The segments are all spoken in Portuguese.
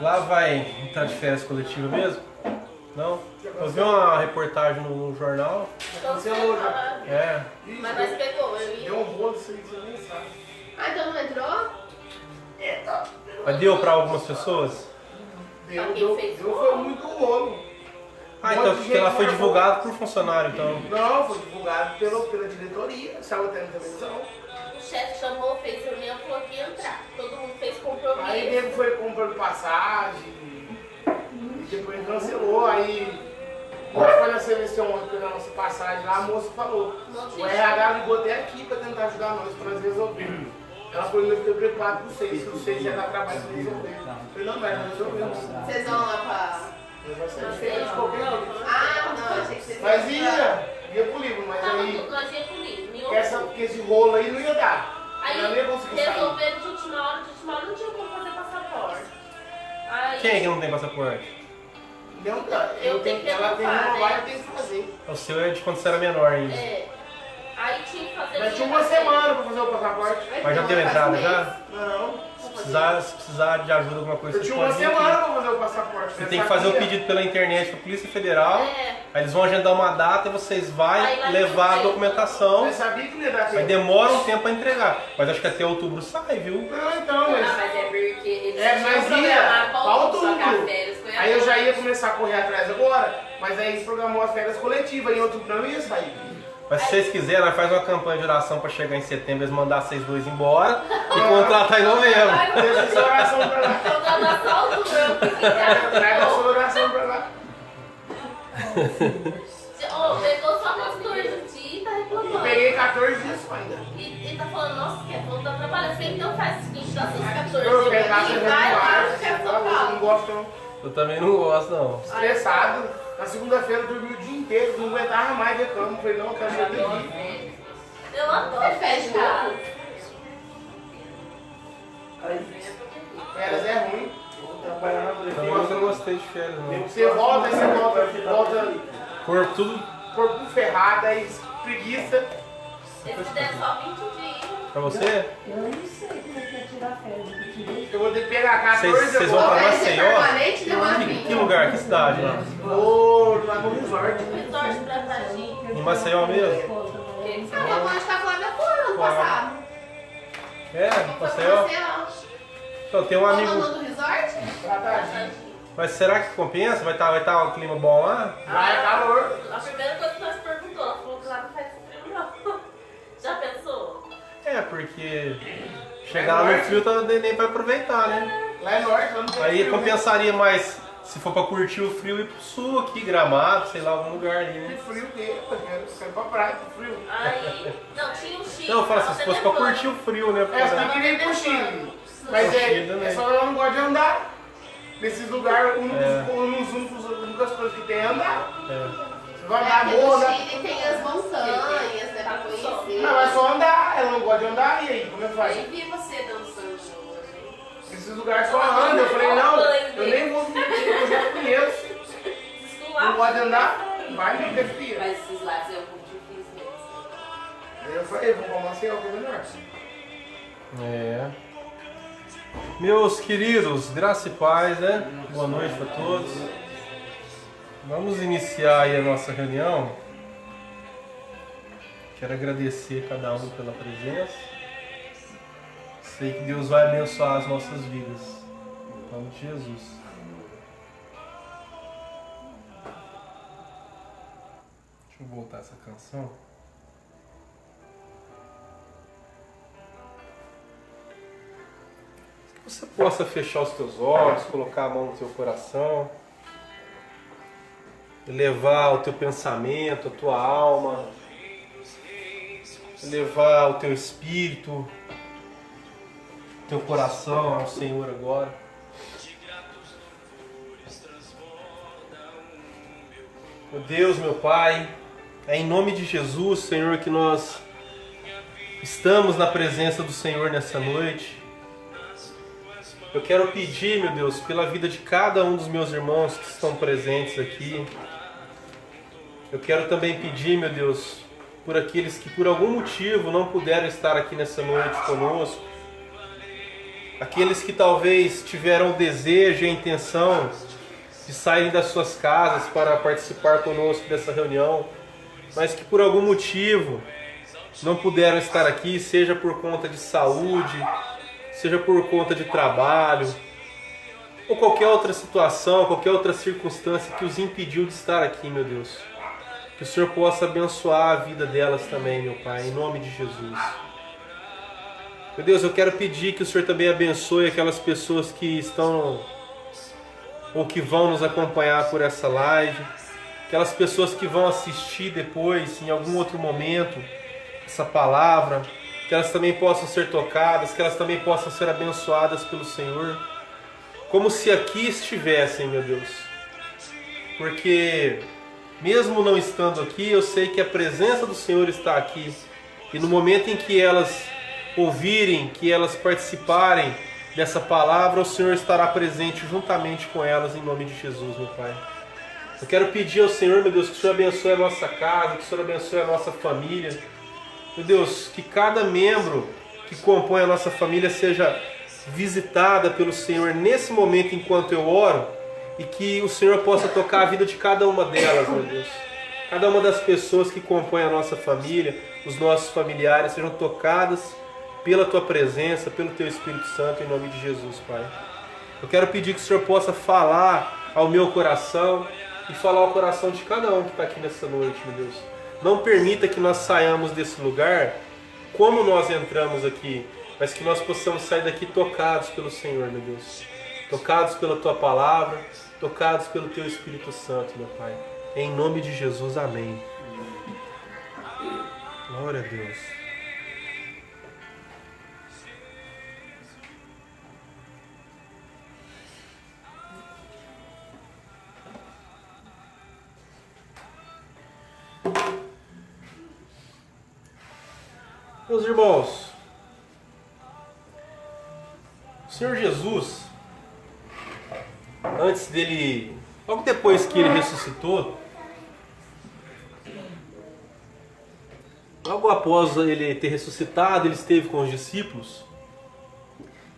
Lá vai entrar de férias coletiva mesmo? Não? Eu vi uma reportagem no jornal. Cancelou já. É. Mas nós pegou, eu ia. Deu um rolo, você nem sabe. Ah, então não entrou? É, tá. Mas deu pra algumas pessoas? Foi muito rolo. Então porque ela foi divulgada por funcionário, então. Não, foi divulgado pela diretoria, saiu até na televisão. O chefe chamou, fez reunião, falou que ia entrar. Todo mundo fez compromisso. Aí ele foi comprando passagem, e depois cancelou, aí quando foi na seleção ontem, na nossa passagem lá, a moça falou, o RH ligou até aqui para tentar ajudar nós, para nós resolver. Ela falou, eu fiquei preocupado com vocês, se vocês já dá trabalho para resolver. Eu falei, não, vai resolver. Vocês vão lá pra... Vai ser diferente de qualquer jeito. Ah, não, achei que vocês Mas ia pro livro, mas aí, Nós ia pro livro. porque esse rolo aí não ia dar. Aí Ela não ia conseguir sair. resolveram de última hora não tinha como fazer passaporte. Aí, Quem é que não tem passaporte? Não, cara, Eu tenho que ela tem que renovar, renovar né? e tem que fazer. O seu é de quando você era menor ainda. é. Aí tinha que fazer... Mas tinha uma semana pra fazer o passaporte. Mas já deu entrada já? Não. Se precisar de ajuda, alguma coisa, Eu você tinha uma pode vir aqui. semana pra fazer o passaporte. Você tem que fazer o pedido pela internet pra Polícia Federal. É. Aí eles vão agendar uma data e vocês vão Aí vai levar a ter documentação. Eu sabia que não ia dar Mas tempo. demora um tempo pra entregar. Mas acho que até outubro sai, viu? Não, então, mas... Ah, mas é porque eles É, tinham mas programado pra pra outubro, só que outubro. as férias foi Aí eu já agora. ia começar a correr atrás agora, mas aí programou as férias coletivas, em outubro não ia sair. Mas se vocês quiserem, nós faz uma campanha de oração pra chegar em setembro, eles mandar vocês dois embora e contratar em novembro. Deixa essa oração pra lá. Programação do meu Traga a sua oração pra lá. Pegou só 14 dias e tá Eu reclamando. peguei 14 dias só ainda. E tá falando, nossa, quer voltar a trabalhar. Você então faz o seguinte, dá seus 14 Eu dias peguei casa e já vai no lá, ar, quer eu não São gosto não. Eu também não gosto, não. Estressado. Na segunda-feira eu dormi o dia inteiro, não aguentava mais ver cama. Falei, não, eu quero sair daqui. Eu adoro festa. Férias é ruim. Também nunca gostei de férias, não. Você volta, aí você volta Corpo tudo corpo ferrado, aí preguiça. Esse der só 20 dias. pra você? Eu não sei como é que é tirar férias. Eu tirei. Eu vou ter que pegar 14 Vocês vão pra agora. Maceió? Permanente demora Que lugar? Que cidade lá? Vou lá no resort. Resort pra Tagim. Em Maceió mesmo? Ah, minha mãe está falando da cor ano passado. É, Maceió? Então, tem um Qual o amigo. nome do resort? Tratadinho. Mas será que compensa? Vai tá um clima bom lá? Vai, calor. A primeira coisa que nós perguntou, ela falou que lá não faz frio, não. Já pensou? É, porque chegar lá no frio tá nem vai aproveitar, né? Lá é norte, lá não tem Aí frio, né? compensaria mais, se for pra curtir o frio, ir pro sul aqui, Gramado, sei lá, algum lugar ali, né? Que frio que é, eu quero ir pra praia, que frio. Aí, não, tinha um Chile. Não, eu falo assim, tava se fosse pra nevando. curtir o frio, né? É, você tem que ir pro Chile. Mas Chile, é né? só ela não gosta de andar. Nesses lugares, únicas coisas que tem é andar. É. Você vai É, andar porque boa, no andar. Chile tem as montanhas, né, pra conhecer. Não, é só andar, ela não gosta de andar, e aí, como é que faz? Eu vi você dançando hoje. Esses lugares só andam. Eu falei, não, eu nem vou me meter, eu já conheço. Não gosta de andar, vai me ter filha. Mas esses lados é um pouco difícil mesmo. Aí eu falei, vou pra Maceió, que é melhor. É. Meus queridos, graça e paz, né? Boa noite para todos. Vamos iniciar aí a nossa reunião. Quero agradecer a cada um pela presença. Sei que Deus vai abençoar as nossas vidas. Em nome de Jesus. Deixa eu voltar essa canção. Que você possa fechar os teus olhos, colocar a mão no teu coração, elevar o teu pensamento, a tua alma, elevar o teu espírito, teu coração ao Senhor agora. Meu Deus, meu Pai, é em nome de Jesus, Senhor, que nós estamos na presença do Senhor nessa noite. Eu quero pedir, meu Deus, pela vida de cada um dos meus irmãos que estão presentes aqui. Eu quero também pedir, meu Deus, por aqueles que por algum motivo não puderam estar aqui nessa noite conosco. aqueles que talvez tiveram o desejo e a intenção de saírem das suas casas para participar conosco dessa reunião, mas que por algum motivo não puderam estar aqui, seja por conta de saúde, seja por conta de trabalho, ou qualquer outra situação, qualquer outra circunstância que os impediu de estar aqui, meu Deus. Que o Senhor possa abençoar a vida delas também, meu Pai, em nome de Jesus. Meu Deus, eu quero pedir que o Senhor também abençoe aquelas pessoas que estão ou que vão nos acompanhar por essa live, aquelas pessoas que vão assistir depois, em algum outro momento, essa palavra, que elas também possam ser tocadas, que elas também possam ser abençoadas pelo Senhor, como se aqui estivessem, meu Deus. Porque mesmo não estando aqui, eu sei que a presença do Senhor está aqui. E no momento em que elas ouvirem, que elas participarem dessa palavra, o Senhor estará presente juntamente com elas, em nome de Jesus, meu Pai. Eu quero pedir ao Senhor, meu Deus, que o Senhor abençoe a nossa casa, que o Senhor abençoe a nossa família. Meu Deus, que cada membro que compõe a nossa família seja visitada pelo Senhor nesse momento enquanto eu oro, e que o Senhor possa tocar a vida de cada uma delas, meu Deus. Cada uma das pessoas que compõem a nossa família, os nossos familiares, sejam tocadas pela Tua presença, pelo Teu Espírito Santo, em nome de Jesus, Pai. Eu quero pedir que o Senhor possa falar ao meu coração e falar ao coração de cada um que está aqui nessa noite, meu Deus. Não permita que nós saiamos desse lugar como nós entramos aqui, mas que nós possamos sair daqui tocados pelo Senhor, meu Deus. Tocados pela Tua palavra, tocados pelo Teu Espírito Santo, meu Pai. Em nome de Jesus, amém. Glória a Deus. Meus irmãos, o Senhor Jesus, antes dele, logo depois que ele ressuscitou, logo após ele ter ressuscitado, ele esteve com os discípulos,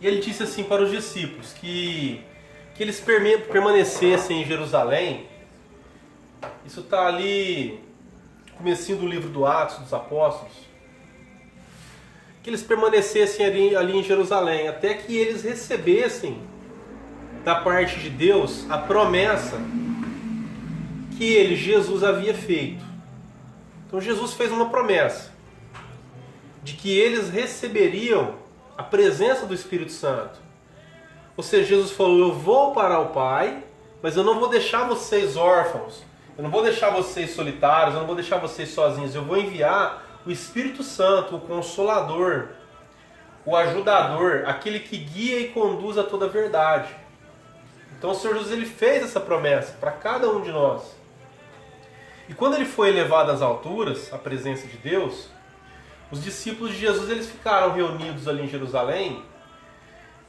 e ele disse assim para os discípulos que eles permanecessem em Jerusalém. Isso está ali, comecinho do livro do Atos dos Apóstolos. Que eles permanecessem ali em Jerusalém, até que eles recebessem da parte de Deus a promessa que ele, Jesus, havia feito. Então Jesus fez uma promessa de que eles receberiam a presença do Espírito Santo. Ou seja, Jesus falou: eu vou para o Pai, mas eu não vou deixar vocês órfãos, eu não vou deixar vocês solitários, eu não vou deixar vocês sozinhos, eu vou enviar o Espírito Santo, o Consolador, o Ajudador, aquele que guia e conduz a toda a verdade. Então o Senhor Jesus, ele fez essa promessa para cada um de nós. E quando ele foi elevado às alturas, à presença de Deus, os discípulos de Jesus, eles ficaram reunidos ali em Jerusalém,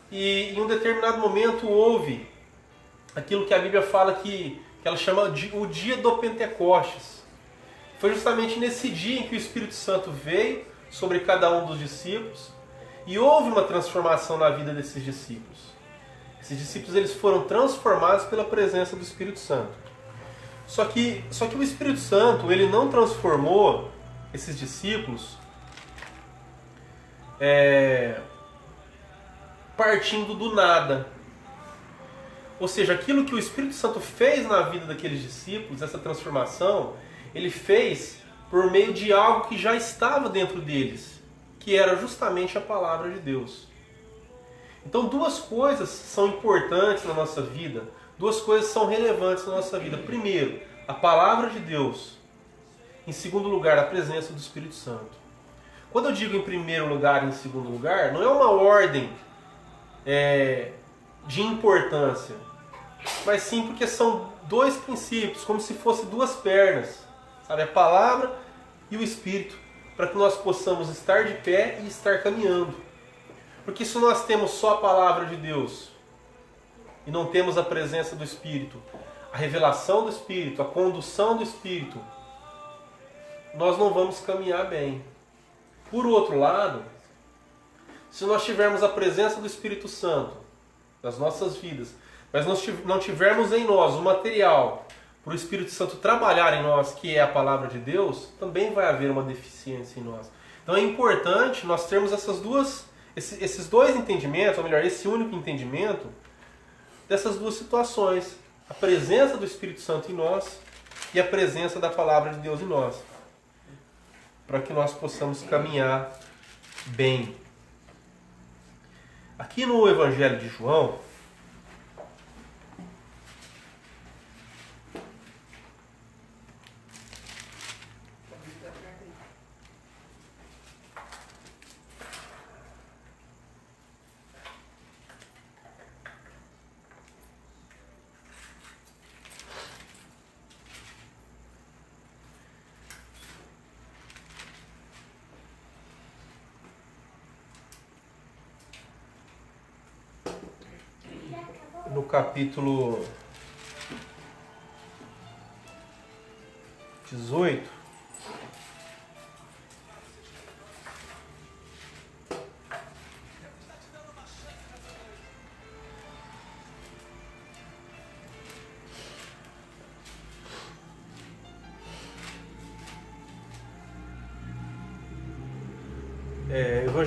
e em um determinado momento houve aquilo que a Bíblia fala que ela chama de o dia do Pentecostes. Foi justamente nesse dia em que o Espírito Santo veio sobre cada um dos discípulos e houve uma transformação na vida desses discípulos. Esses discípulos, eles foram transformados pela presença do Espírito Santo. Só que o Espírito Santo, ele não transformou esses discípulos partindo do nada. Ou seja, aquilo que o Espírito Santo fez na vida daqueles discípulos, essa transformação, ele fez por meio de algo que já estava dentro deles, que era justamente a palavra de Deus. Então duas coisas são importantes na nossa vida, duas coisas são relevantes na nossa vida. Primeiro, a palavra de Deus. Em segundo lugar, a presença do Espírito Santo. Quando eu digo em primeiro lugar e em segundo lugar, não é uma ordem de importância, mas sim porque são dois princípios, como se fossem duas pernas. Sabe, a palavra e o Espírito, para que nós possamos estar de pé e estar caminhando. Porque se nós temos só a palavra de Deus e não temos a presença do Espírito, a revelação do Espírito, a condução do Espírito, nós não vamos caminhar bem. Por outro lado, se nós tivermos a presença do Espírito Santo nas nossas vidas, mas não tivermos em nós o material para o Espírito Santo trabalhar em nós, que é a palavra de Deus, também vai haver uma deficiência em nós. Então é importante nós termos esses dois entendimentos, ou melhor, esse único entendimento dessas duas situações. A presença do Espírito Santo em nós e a presença da palavra de Deus em nós. Para que nós possamos caminhar bem. Aqui no Evangelho de João, no capítulo 18,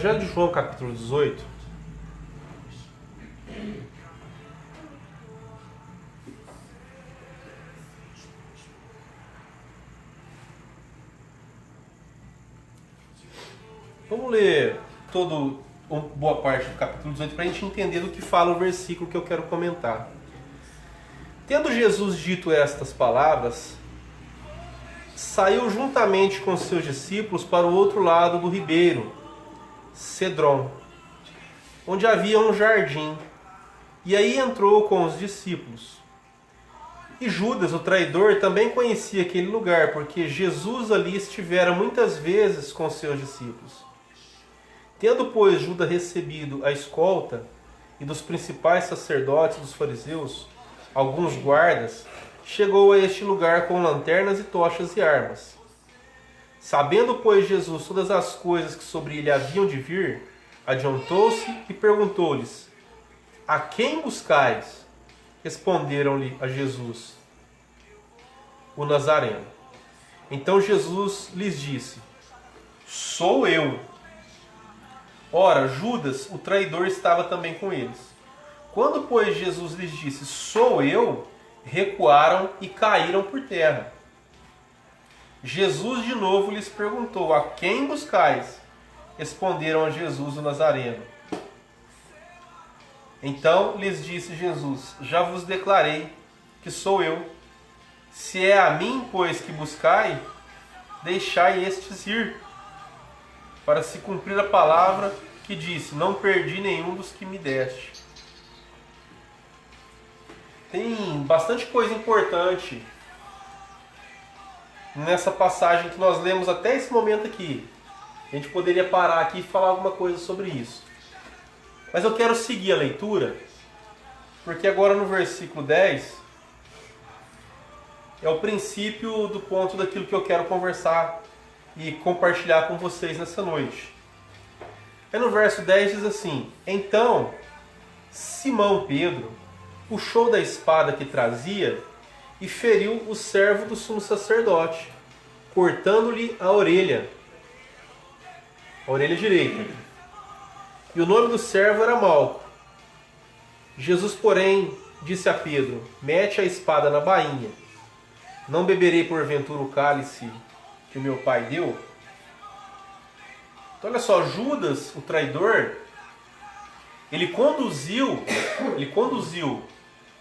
Evangelho de João, capítulo 18. Vamos ler boa parte do capítulo 18 para a gente entender do que fala o versículo que eu quero comentar. Tendo Jesus dito estas palavras, saiu juntamente com seus discípulos para o outro lado do ribeiro, Cedron, onde havia um jardim, e aí entrou com os discípulos. E Judas, o traidor, também conhecia aquele lugar, porque Jesus ali estivera muitas vezes com seus discípulos. Tendo, pois, Judas recebido a escolta e dos principais sacerdotes dos fariseus, alguns guardas, chegou a este lugar com lanternas e tochas e armas. Sabendo, pois, Jesus todas as coisas que sobre ele haviam de vir, adiantou-se e perguntou-lhes: a quem buscais? Responderam-lhe a Jesus: o Nazareno. Então Jesus lhes disse: sou eu. Ora, Judas, o traidor, estava também com eles. Quando, pois, Jesus lhes disse: sou eu, recuaram e caíram por terra. Jesus de novo lhes perguntou: a quem buscais? Responderam a Jesus, o Nazareno. Então lhes disse Jesus: já vos declarei que sou eu. Se é a mim, pois, que buscai, deixai estes ir, para se cumprir a palavra que disse: não perdi nenhum dos que me deste. Tem bastante coisa importante nessa passagem que nós lemos até esse momento aqui. A gente poderia parar aqui e falar alguma coisa sobre isso. Mas eu quero seguir a leitura, porque agora no versículo 10 é o princípio do ponto daquilo que eu quero conversar e compartilhar com vocês nessa noite. Aí no verso 10 diz assim: então Simão Pedro puxou da espada que trazia e feriu o servo do sumo sacerdote, cortando-lhe a orelha direita. E o nome do servo era Malco. Jesus, porém, disse a Pedro: mete a espada na bainha. Não beberei porventura o cálice que o meu pai deu? Então olha só, Judas, o traidor, ele conduziu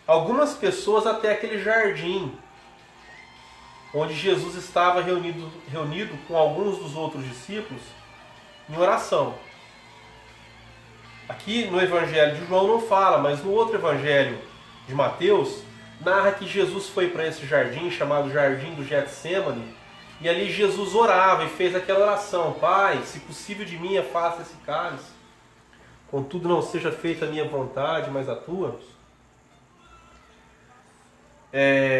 algumas pessoas até aquele jardim onde Jesus estava reunido com alguns dos outros discípulos em oração. Aqui no Evangelho de João não fala, mas no outro Evangelho de Mateus, narra que Jesus foi para esse jardim, chamado Jardim do Getsêmani, e ali Jesus orava e fez aquela oração: Pai, se possível de mim, afasta esse cálice, contudo não seja feita a minha vontade, mas a tua.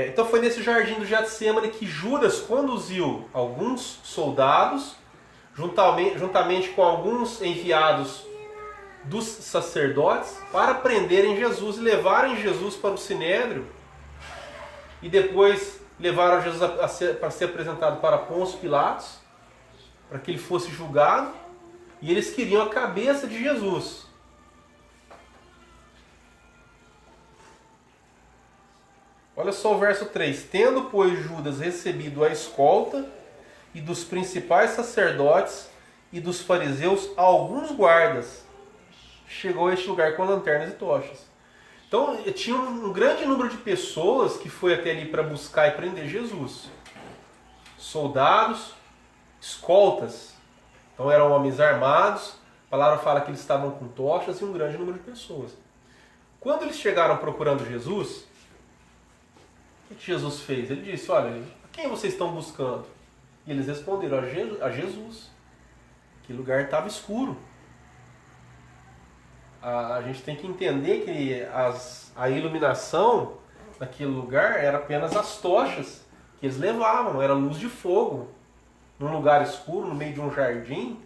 Então foi nesse Jardim do Getsêmani que Judas conduziu alguns soldados, juntamente com alguns enviados dos sacerdotes para prenderem Jesus e levarem Jesus para o Sinédrio e depois levaram Jesus para ser apresentado para Pôncio Pilatos, para que ele fosse julgado, e eles queriam a cabeça de Jesus. Olha só o verso 3. Tendo, pois, Judas recebido a escolta e dos principais sacerdotes e dos fariseus alguns guardas, chegou a este lugar com lanternas e tochas. Então, tinha um grande número de pessoas que foi até ali para buscar e prender Jesus. Soldados, escoltas. Então, eram homens armados. A palavra fala que eles estavam com tochas e um grande número de pessoas. Quando eles chegaram procurando Jesus, o que Jesus fez? Ele disse, olha, quem vocês estão buscando? E eles responderam, a Jesus. Que lugar estava escuro. A gente tem que entender que a iluminação naquele lugar era apenas as tochas que eles levavam, era luz de fogo. Num lugar escuro, no meio de um jardim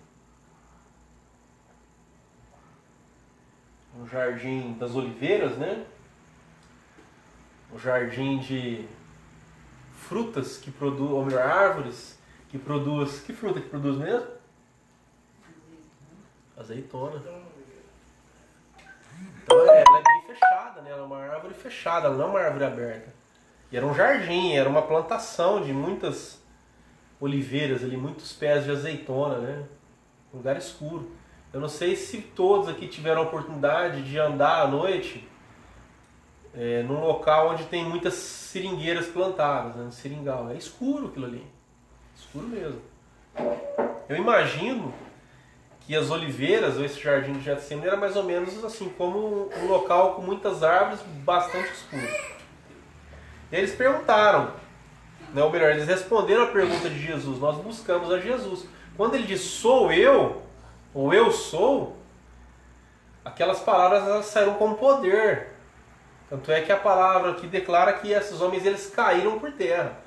das oliveiras, né? Um jardim de frutas que produz, ou melhor, árvores que produz. Que fruta que produz mesmo? Azeitona. Então ela é bem fechada, né? Ela é uma árvore fechada, ela não é uma árvore aberta. E era um jardim, era uma plantação de muitas oliveiras ali, muitos pés de azeitona, né? Um lugar escuro. Eu não sei se todos aqui tiveram a oportunidade de andar à noite num local onde tem muitas seringueiras plantadas, né? No seringal. É escuro aquilo ali. Escuro mesmo. Eu imagino que as oliveiras, ou esse jardim de Getsemane, era mais ou menos assim, como um local com muitas árvores bastante escuro. E eles perguntaram, né, ou melhor, eles responderam a pergunta de Jesus, nós buscamos a Jesus. Quando ele diz, sou eu, ou eu sou, aquelas palavras elas saíram com poder. Tanto é que a palavra aqui declara que esses homens eles caíram por terra.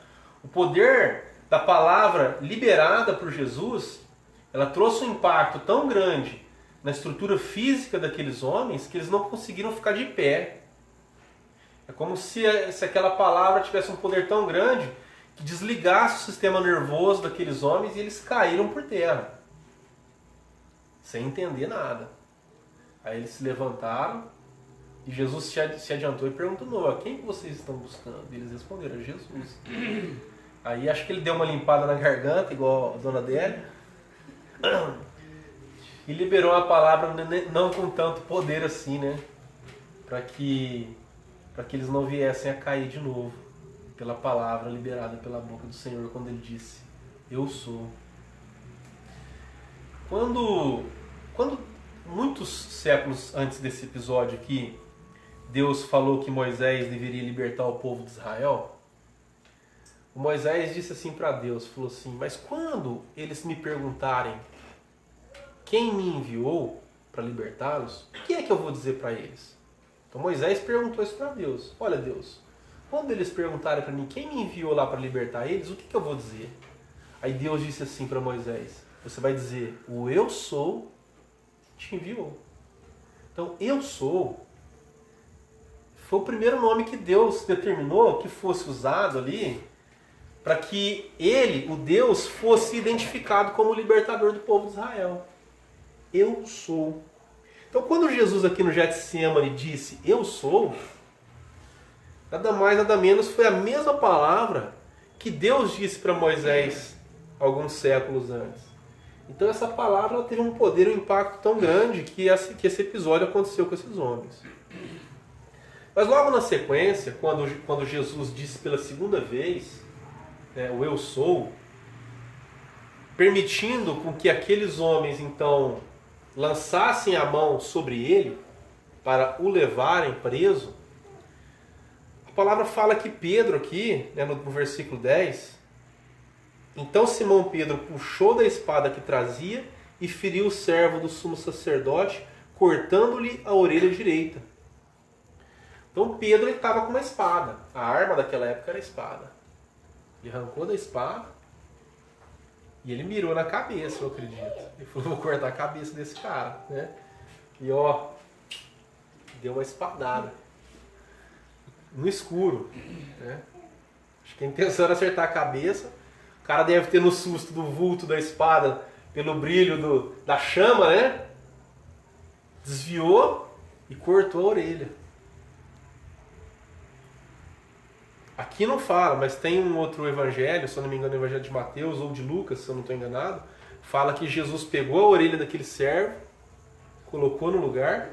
O poder da palavra liberada por Jesus, ela trouxe um impacto tão grande na estrutura física daqueles homens que eles não conseguiram ficar de pé. É como se aquela palavra tivesse um poder tão grande que desligasse o sistema nervoso daqueles homens e eles caíram por terra, sem entender nada. Aí eles se levantaram e Jesus se adiantou e perguntou, quem que vocês estão buscando? E eles responderam, Jesus. Aí acho que ele deu uma limpada na garganta, igual a dona Adélia, e liberou a palavra não com tanto poder assim, né? Para que eles não viessem a cair de novo pela palavra liberada pela boca do Senhor quando ele disse, eu sou. Quando muitos séculos antes desse episódio aqui, Deus falou que Moisés deveria libertar o povo de Israel, o Moisés disse assim para Deus, falou assim, mas quando eles me perguntarem quem me enviou para libertá-los, o que é que eu vou dizer para eles? Então Moisés perguntou isso para Deus, olha Deus, quando eles perguntarem para mim quem me enviou lá para libertar eles, o que eu vou dizer? Aí Deus disse assim para Moisés, você vai dizer, o eu sou te enviou. Então eu sou foi o primeiro nome que Deus determinou que fosse usado ali para que ele, o Deus, fosse identificado como o libertador do povo de Israel. Eu sou. Então quando Jesus aqui no Getsemane disse eu sou, nada mais nada menos foi a mesma palavra que Deus disse para Moisés alguns séculos antes. Então essa palavra ela teve um poder, um impacto tão grande que esse episódio aconteceu com esses homens. Mas logo na sequência, quando Jesus disse pela segunda vez, o eu sou, permitindo com que aqueles homens então lançassem a mão sobre ele para o levarem preso, a palavra fala que Pedro aqui, no versículo 10, então Simão Pedro puxou da espada que trazia e feriu o servo do sumo sacerdote, cortando-lhe a orelha direita. Então Pedro estava com uma espada. A arma daquela época era a espada. Ele arrancou da espada e ele mirou na cabeça, eu acredito. Ele falou, vou cortar a cabeça desse cara. Né? E ó, deu uma espadada. No escuro. Né? Acho que a intenção era acertar a cabeça. O cara deve ter no susto do vulto da espada, pelo brilho da chama, né? Desviou e cortou a orelha. Aqui não fala, mas tem um outro evangelho, se eu não me engano, o evangelho de Mateus ou de Lucas, se eu não estou enganado, fala que Jesus pegou a orelha daquele servo, colocou no lugar.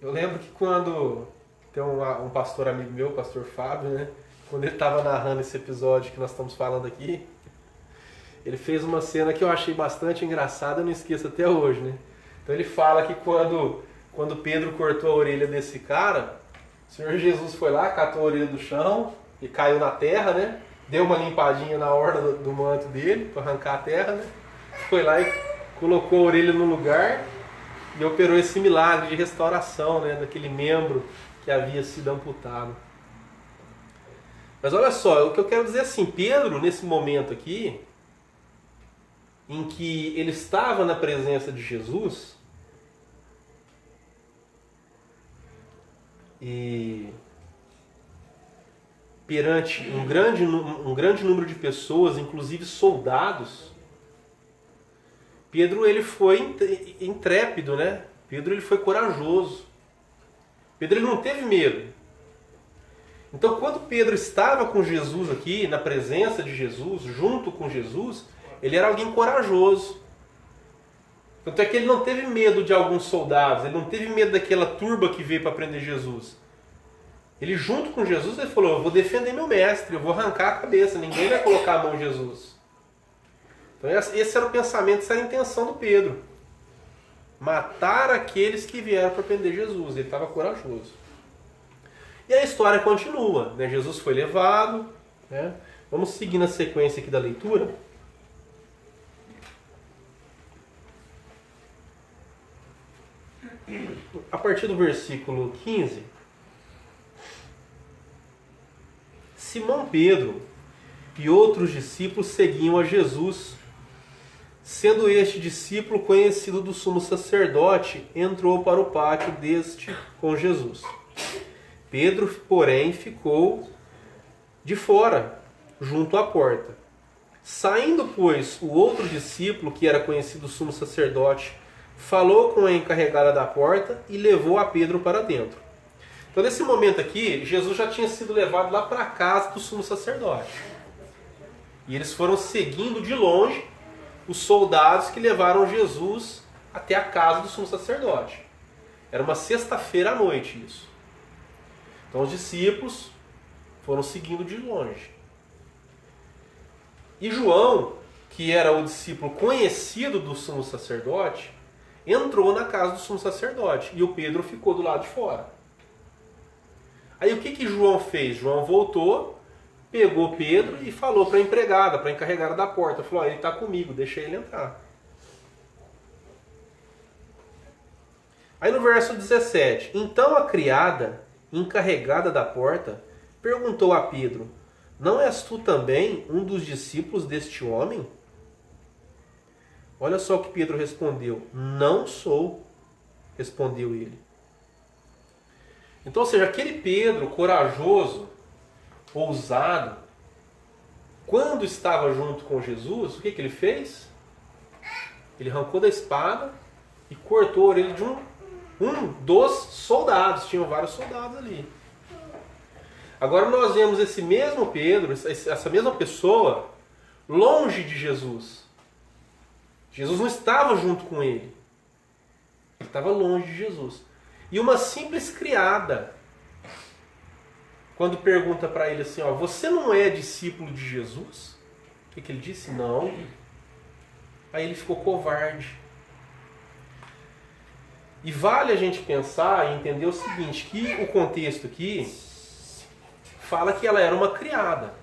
Eu lembro que quando tem um pastor amigo meu, o pastor Fábio, né? Quando ele estava narrando esse episódio que nós estamos falando aqui, ele fez uma cena que eu achei bastante engraçada, eu não esqueço até hoje, né? Então ele fala que quando Pedro cortou a orelha desse cara, o Senhor Jesus foi lá, catou a orelha do chão e caiu na terra, né? Deu uma limpadinha na orla do manto dele para arrancar a terra, né? Foi lá e colocou a orelha no lugar e operou esse milagre de restauração, né? Daquele membro que havia sido amputado. Mas olha só, o que eu quero dizer é assim, Pedro, nesse momento aqui, em que ele estava na presença de Jesus, e perante um grande número de pessoas, inclusive soldados, Pedro ele foi intrépido, né? Pedro ele foi corajoso. Pedro ele não teve medo. Então, quando Pedro estava com Jesus aqui, na presença de Jesus, junto com Jesus, ele era alguém corajoso. Tanto é que ele não teve medo de alguns soldados, ele não teve medo daquela turba que veio para prender Jesus. Ele, junto com Jesus, ele falou: eu vou defender meu mestre, eu vou arrancar a cabeça, ninguém vai colocar a mão em Jesus. Então, esse era o pensamento, essa era a intenção do Pedro. Matar aqueles que vieram para prender Jesus. Ele estava corajoso. E a história continua, né? Jesus foi levado, né? Vamos seguir na sequência aqui da leitura. A partir do versículo 15, Simão Pedro e outros discípulos seguiam a Jesus. Sendo este discípulo conhecido do sumo sacerdote, entrou para o pátio deste com Jesus. Pedro, porém, ficou de fora, junto à porta. Saindo, pois, o outro discípulo, que era conhecido do sumo sacerdote, falou com a encarregada da porta e levou a Pedro para dentro. Então, nesse momento aqui, Jesus já tinha sido levado lá para a casa do sumo sacerdote. E eles foram seguindo de longe os soldados que levaram Jesus até a casa do sumo sacerdote. Era uma sexta-feira à noite isso. Então os discípulos foram seguindo de longe. E João, que era o discípulo conhecido do sumo sacerdote, entrou na casa do sumo sacerdote e o Pedro ficou do lado de fora. Aí o que João fez? João voltou, pegou Pedro e falou para a empregada, para a encarregada da porta. Falou: ele está comigo, deixa ele entrar. Aí no verso 17, então a criada, encarregada da porta, perguntou a Pedro: não és tu também um dos discípulos deste homem? Olha só o que Pedro respondeu: não sou, respondeu ele. Então, ou seja, aquele Pedro corajoso, ousado, quando estava junto com Jesus, o que ele fez? Ele arrancou da espada e cortou a orelha de um dos soldados. Tinham vários soldados ali. Agora nós vemos esse mesmo Pedro, essa mesma pessoa, longe de Jesus. Jesus não estava junto com ele. Ele estava longe de Jesus. E uma simples criada, quando pergunta para ele assim: ó, você não é discípulo de Jesus? O que ele disse? Não. Aí ele ficou covarde. E vale a gente pensar e entender o seguinte, que o contexto aqui fala que ela era uma criada.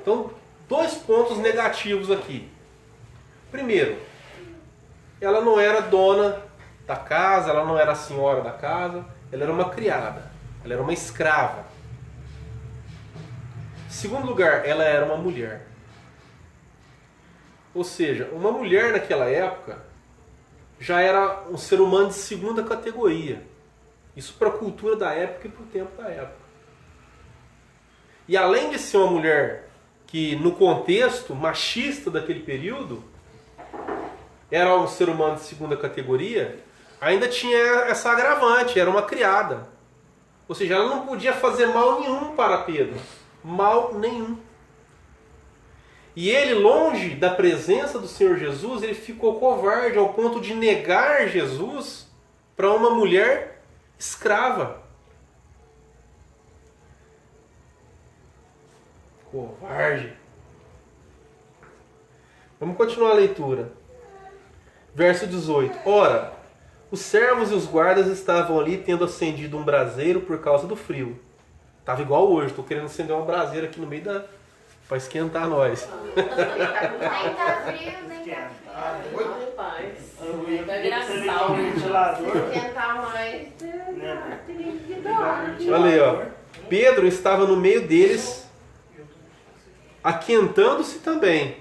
Então, 2 pontos negativos aqui. Primeiro, ela não era dona da casa, ela não era a senhora da casa, ela era uma criada, ela era uma escrava. Segundo lugar, ela era uma mulher. Ou seja, uma mulher naquela época já era um ser humano de segunda categoria. Isso para a cultura da época e para o tempo da época. E além de ser uma mulher que, no contexto machista daquele período, era um ser humano de segunda categoria, ainda tinha essa agravante, era uma criada. Ou seja, ela não podia fazer mal nenhum para Pedro. Mal nenhum. E ele, longe da presença do Senhor Jesus, ele ficou covarde ao ponto de negar Jesus para uma mulher escrava. Covarde. Vamos continuar a leitura. Verso 18. Ora, os servos e os guardas estavam ali tendo acendido um braseiro por causa do frio. Estava igual hoje, estou querendo acender uma braseira aqui no meio da... para esquentar nós. Nem tá frio, nem tá frio. Rapaz. Vai virar sal, né? Esquentar mais. Olha aí, ó. Pedro estava no meio deles, aquentando-se também.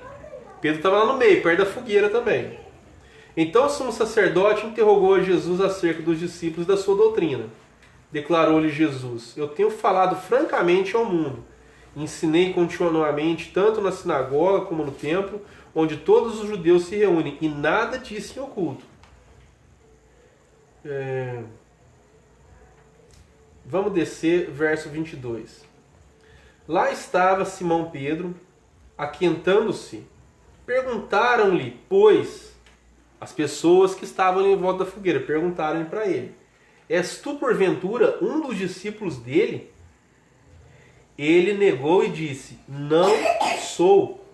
Pedro estava lá no meio, perto da fogueira também. Então o sumo sacerdote interrogou a Jesus acerca dos discípulos da sua doutrina. Declarou-lhe Jesus: eu tenho falado francamente ao mundo. Ensinei continuamente, tanto na sinagoga como no templo, onde todos os judeus se reúnem, e nada disse em oculto. Vamos descer, verso 22. Lá estava Simão Pedro, aquentando-se. Perguntaram-lhe, pois, as pessoas que estavam em volta da fogueira, perguntaram-lhe para ele: és tu, porventura, um dos discípulos dele? Ele negou e disse: não sou.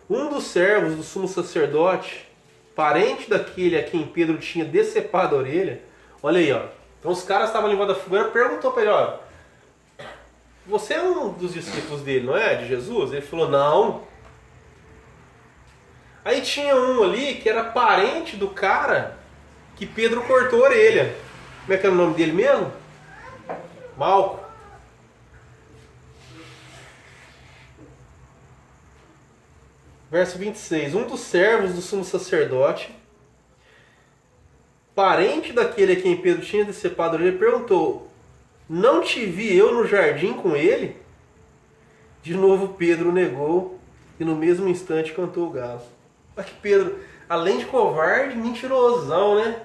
Um dos servos do sumo sacerdote, parente daquele a quem Pedro tinha decepado a orelha, olha aí, ó. Então os caras estavam ali em volta da fogueira, perguntou para ele: ó, você é um dos discípulos dele, não é? De Jesus? Ele falou: não. Aí tinha um ali que era parente do cara que Pedro cortou a orelha. Como é que era o nome dele mesmo? Malco. Verso 26. Um dos servos do sumo sacerdote, parente daquele a quem Pedro tinha decepado a orelha, perguntou: não te vi eu no jardim com ele? De novo Pedro negou e no mesmo instante cantou o galo. Olha que Pedro, além de covarde, mentirosão, né?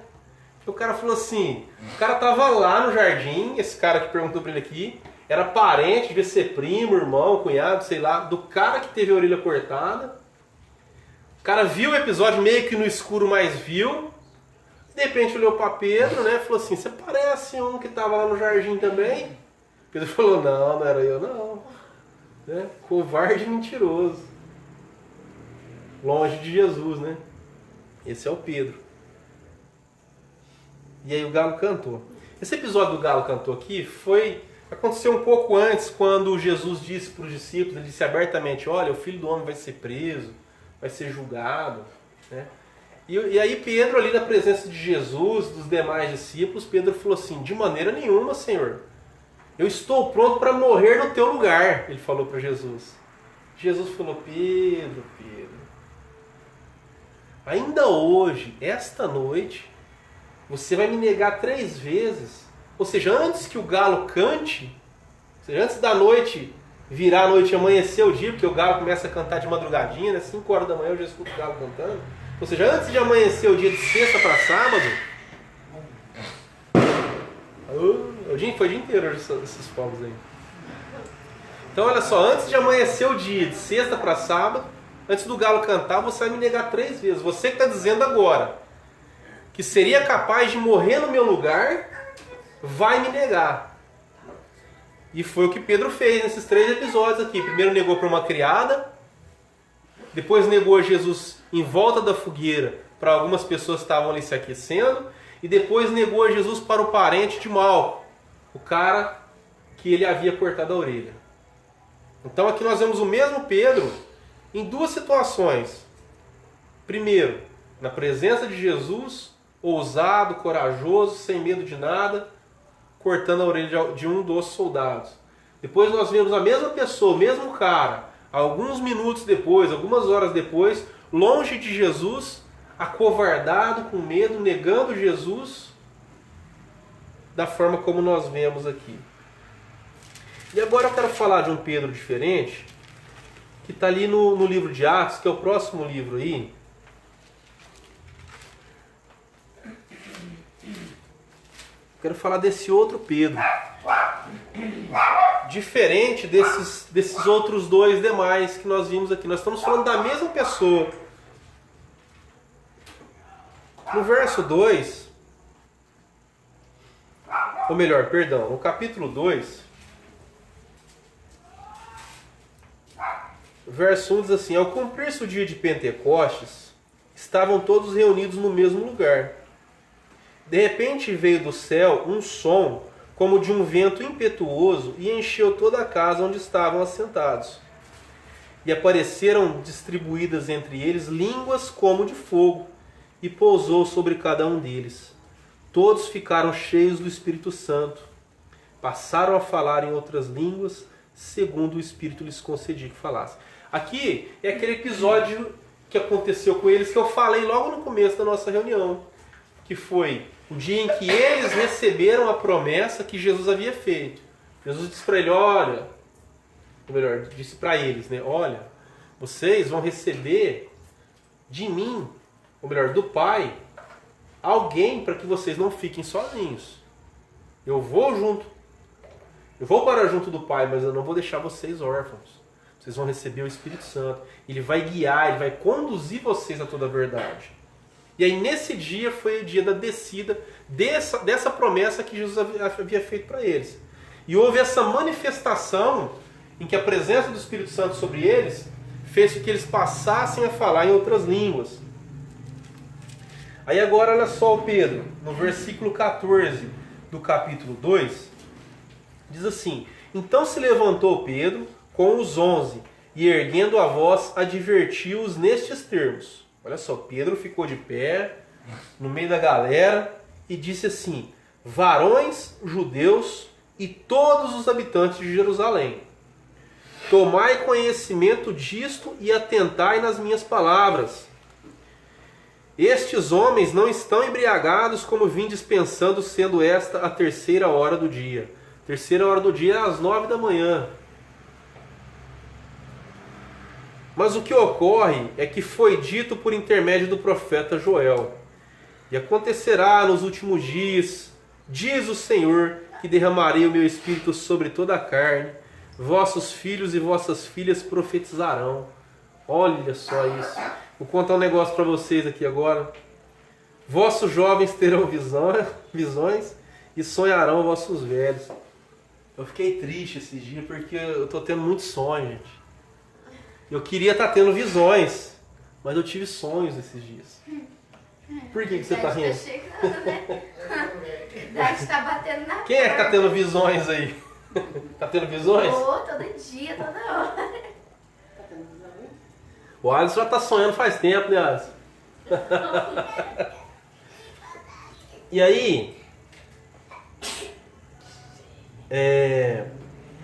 O cara falou assim, o cara tava lá no jardim, esse cara que perguntou pra ele aqui, era parente, devia ser primo, irmão, cunhado, sei lá, do cara que teve a orelha cortada. O cara viu o episódio meio que no escuro, mas viu. De repente olhou pra Pedro, né? Falou assim: você parece um que tava lá no jardim também? Pedro falou: não, não era eu não. Né? Covarde e mentiroso. Longe de Jesus, né? Esse é o Pedro. E aí o galo cantou. Esse episódio do galo cantou aqui aconteceu um pouco antes, quando Jesus disse para os discípulos, ele disse abertamente: olha, o Filho do Homem vai ser preso, vai ser julgado, né? E aí Pedro, ali na presença de Jesus, dos demais discípulos, Pedro falou assim: de maneira nenhuma, Senhor, eu estou pronto para morrer no teu lugar. Ele falou para Jesus. Jesus falou: Pedro, ainda hoje, esta noite, você vai me negar 3 vezes. Ou seja, antes que o galo cante, ou seja, antes da noite virar a noite e amanhecer o dia, porque o galo começa a cantar de madrugadinha, né? 5 horas da manhã eu já escuto o galo cantando. Ou seja, antes de amanhecer o dia de sexta para sábado, foi o dia inteiro hoje esses fogos aí. Então olha só, antes de amanhecer o dia de sexta para sábado, antes do galo cantar, você vai me negar 3 vezes. Você que está dizendo agora que seria capaz de morrer no meu lugar, vai me negar. E foi o que Pedro fez nesses 3 episódios aqui. Primeiro negou para uma criada, depois negou a Jesus em volta da fogueira para algumas pessoas que estavam ali se aquecendo, e depois negou a Jesus para o parente de Malco, o cara que ele havia cortado a orelha. Então aqui nós vemos o mesmo Pedro em 2 situações. Primeiro, na presença de Jesus, ousado, corajoso, sem medo de nada, cortando a orelha de um dos soldados. Depois nós vemos a mesma pessoa, o mesmo cara, alguns minutos depois, algumas horas depois, longe de Jesus, acovardado, com medo, negando Jesus, da forma como nós vemos aqui. E agora eu quero falar de um Pedro diferente, que está ali no livro de Atos, que é o próximo livro aí. Quero falar desse outro Pedro. Diferente desses outros dois demais que nós vimos aqui. Nós estamos falando da mesma pessoa. No verso 2, ou melhor, perdão, no capítulo 2, verso 1 diz assim: ao cumprir-se o dia de Pentecostes, estavam todos reunidos no mesmo lugar. De repente veio do céu um som como de um vento impetuoso e encheu toda a casa onde estavam assentados. E apareceram distribuídas entre eles línguas como de fogo, e pousou sobre cada um deles. Todos ficaram cheios do Espírito Santo. Passaram a falar em outras línguas, segundo o Espírito lhes concedia que falassem. Aqui é aquele episódio que aconteceu com eles que eu falei logo no começo da nossa reunião, que foi o dia em que eles receberam a promessa que Jesus havia feito. Jesus disse para ele, olha, ou melhor, disse para eles, né? Olha, vocês vão receber de mim, ou melhor, do Pai, alguém para que vocês não fiquem sozinhos. Eu vou junto. Eu vou para junto do Pai, mas eu não vou deixar vocês órfãos. Vocês vão receber o Espírito Santo. Ele vai guiar, ele vai conduzir vocês a toda a verdade. E aí nesse dia foi o dia da descida dessa promessa que Jesus havia feito para eles. E houve essa manifestação em que a presença do Espírito Santo sobre eles fez com que eles passassem a falar em outras línguas. Aí agora olha só o Pedro, no versículo 14 do capítulo 2, diz assim: então se levantou Pedro com os 11 e erguendo a voz advertiu-os nestes termos. Olha só, Pedro ficou de pé no meio da galera e disse assim: varões judeus e todos os habitantes de Jerusalém, tomai conhecimento disto e atentai nas minhas palavras. Estes homens não estão embriagados como vindes pensando, sendo esta a terceira hora do dia. Terceira hora do dia é às 9 da manhã. Mas o que ocorre é que foi dito por intermédio do profeta Joel. E acontecerá nos últimos dias, diz o Senhor, que derramarei o meu espírito sobre toda a carne. Vossos filhos e vossas filhas profetizarão. Olha só isso. Vou contar um negócio para vocês aqui agora. Vossos jovens terão visões e sonharão vossos velhos. Eu fiquei triste esses dias porque eu estou tendo muito sonho, gente. Eu queria estar tendo visões, mas eu tive sonhos esses dias. Por que você está rindo? Tá chegando, né? Idade tá batendo na Quem é que está tendo visões aí? Tá tendo visões? todo dia, toda hora. O Alisson já está sonhando faz tempo, né, Alisson? E aí,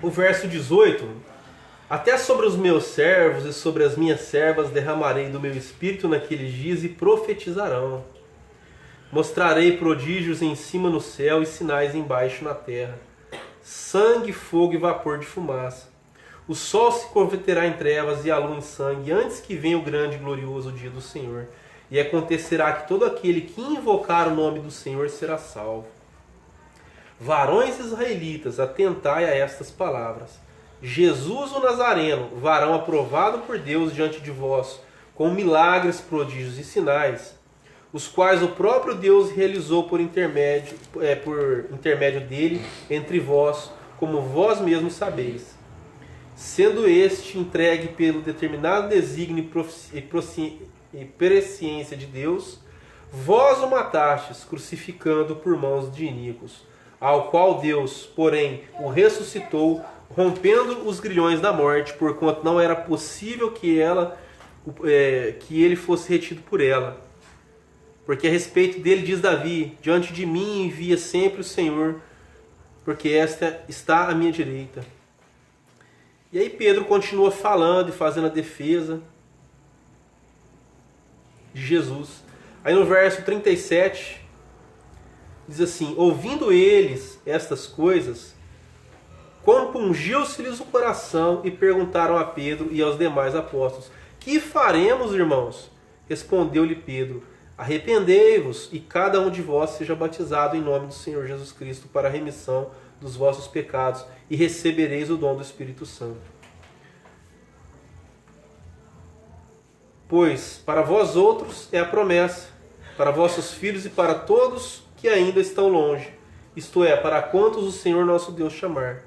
o verso 18... até sobre os meus servos e sobre as minhas servas derramarei do meu espírito naqueles dias e profetizarão. Mostrarei prodígios em cima no céu e sinais embaixo na terra. Sangue, fogo e vapor de fumaça. O sol se converterá em trevas e a lua em sangue, antes que venha o grande e glorioso dia do Senhor. E acontecerá que todo aquele que invocar o nome do Senhor será salvo. Varões israelitas, atentai a estas palavras. Jesus o Nazareno, varão aprovado por Deus diante de vós, com milagres, prodígios e sinais, os quais o próprio Deus realizou por intermédio dele entre vós, como vós mesmos sabeis. Sendo este entregue pelo determinado desígnio e presciência de Deus, vós o matastes, crucificando por mãos de iníquos, ao qual Deus, porém, o ressuscitou, rompendo os grilhões da morte, porquanto não era possível que ele fosse retido por ela. Porque a respeito dele diz Davi: diante de mim envia sempre o Senhor, porque esta está à minha direita. E aí Pedro continua falando e fazendo a defesa. de Jesus. Aí no verso 37, diz assim: ouvindo eles estas coisas, compungiu-se-lhes o coração e perguntaram a Pedro e aos demais apóstolos: que faremos, irmãos? Respondeu-lhe Pedro: arrependei-vos e cada um de vós seja batizado em nome do Senhor Jesus Cristo para a remissão dos vossos pecados e recebereis o dom do Espírito Santo. Pois para vós outros é a promessa, para vossos filhos e para todos que ainda estão longe, isto é, para quantos o Senhor nosso Deus chamar.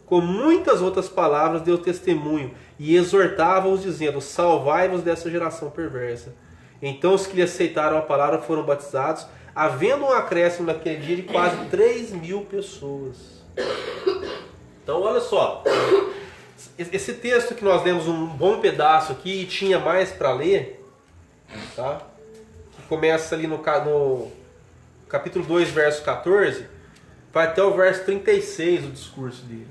Com muitas outras palavras deu testemunho e exortava-os dizendo: salvai-vos dessa geração perversa. Então os que lhe aceitaram a palavra foram batizados, havendo um acréscimo naquele dia de quase 3.000 pessoas. Então olha só, esse texto que nós demos um bom pedaço aqui e tinha mais para ler, tá? Que começa ali no capítulo 2, verso 14, vai até o verso 36 o discurso dele.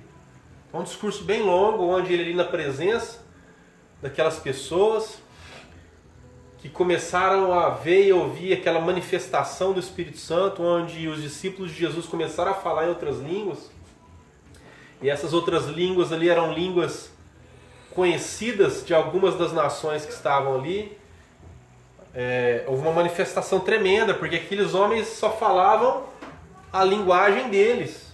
É um discurso bem longo, onde ele ali na presença daquelas pessoas que começaram a ver e ouvir aquela manifestação do Espírito Santo, onde os discípulos de Jesus começaram a falar em outras línguas. E essas outras línguas ali eram línguas conhecidas de algumas das nações que estavam ali. Houve uma manifestação tremenda, porque aqueles homens só falavam a linguagem deles,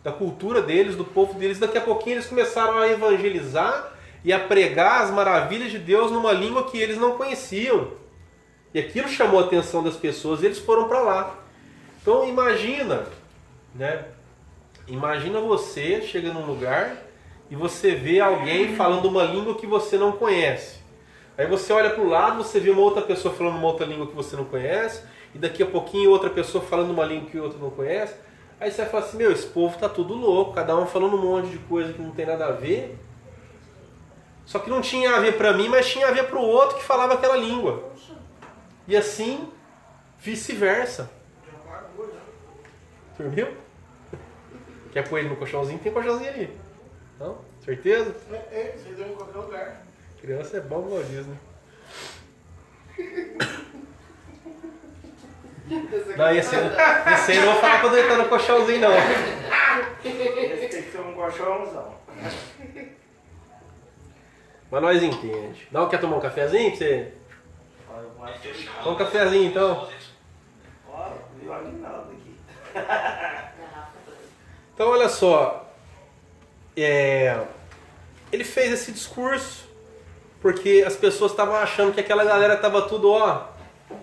da cultura deles, do povo deles. Daqui a pouquinho eles começaram a evangelizar e a pregar as maravilhas de Deus numa língua que eles não conheciam. E aquilo chamou a atenção das pessoas e eles foram para lá. Então imagina, né? Imagina você chega num lugar e você vê alguém falando uma língua que você não conhece. Aí você olha para o lado, você vê uma outra pessoa falando uma outra língua que você não conhece, e daqui a pouquinho outra pessoa falando uma língua que o outro não conhece. Aí você vai falar assim: meu, esse povo tá tudo louco, cada um falando um monte de coisa que não tem nada a ver. Só que não tinha a ver para mim, mas tinha a ver para o outro que falava aquela língua. E assim, vice-versa. Dormiu? Quer pôr ele no colchãozinho? Tem colchãozinho ali. Não? Certeza? Você deu em qualquer lugar. Criança é bom igual diz, né? Não, esse aí não vou falar pra deitar no colchãozinho, não. Esse tem que ser um colchãozão. Mas nós entende. Não, quer tomar um cafezinho pra você? Toma um cafezinho, então. Então, olha só. Ele fez esse discurso porque as pessoas estavam achando que aquela galera estava tudo,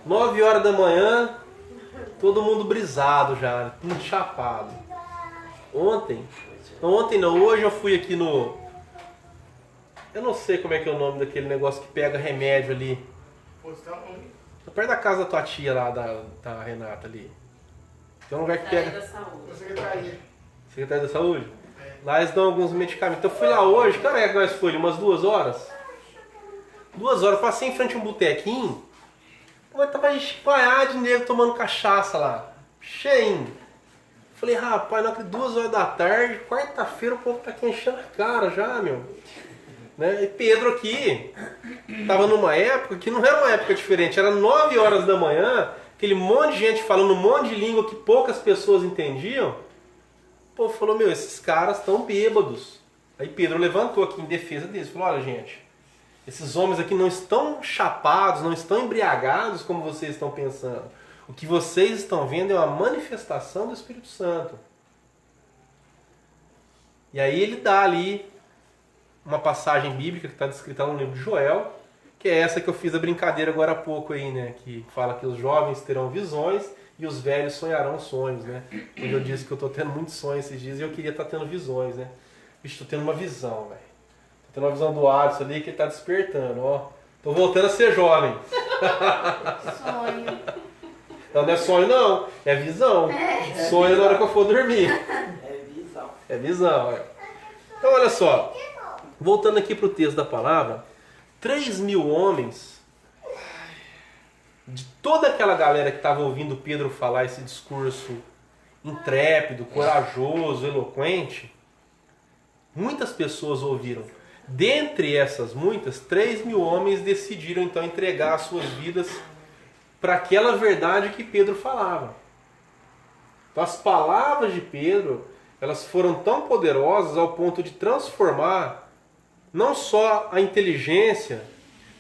9 horas da manhã, todo mundo brisado já, tudo chapado. Hoje eu fui aqui no... Eu não sei como é que é o nome daquele negócio que pega remédio ali. Perto da casa da tua tia lá, da Renata ali. Tem um lugar que pega... Da saúde. Secretaria da Saúde? Lá eles dão alguns medicamentos. Então eu fui lá hoje, cara, que nós foi umas 2 horas. 2 horas, passei em frente a um botequinho. Tava espalhado de negro tomando cachaça lá. Cheinho. Falei: rapaz, não acredito, 2 horas da tarde, quarta-feira, o povo tá aqui enchendo a cara já, meu. Né? E Pedro aqui tava numa época que não era uma época diferente. Era 9 horas da manhã, aquele monte de gente falando um monte de língua que poucas pessoas entendiam. O povo falou: meu, esses caras estão bêbados. Aí Pedro levantou aqui em defesa deles. Falou: olha, gente, esses homens aqui não estão chapados, não estão embriagados como vocês estão pensando. O que vocês estão vendo é uma manifestação do Espírito Santo. E aí ele dá ali uma passagem bíblica que está descrita no livro de Joel, que é essa que eu fiz a brincadeira agora há pouco aí, né? Que fala que os jovens terão visões e os velhos sonharão sonhos, né? Hoje eu disse que eu estou tendo muitos sonhos esses dias e eu queria estar tendo visões, né? Bicho, estou tendo uma visão, velho. Estou tendo uma visão do Adson ali que ele está despertando, ó. Estou voltando a ser jovem. Sonho. Não, não é sonho não, é visão. Sonho na hora que eu for dormir. É visão, olha. Então olha só, voltando aqui para o texto da palavra, 3.000 homens, de toda aquela galera que estava ouvindo Pedro falar esse discurso intrépido, corajoso, eloquente, muitas pessoas ouviram. Dentre essas muitas, 3.000 homens decidiram então entregar as suas vidas para aquela verdade que Pedro falava. Então, as palavras de Pedro, elas foram tão poderosas ao ponto de transformar não só a inteligência,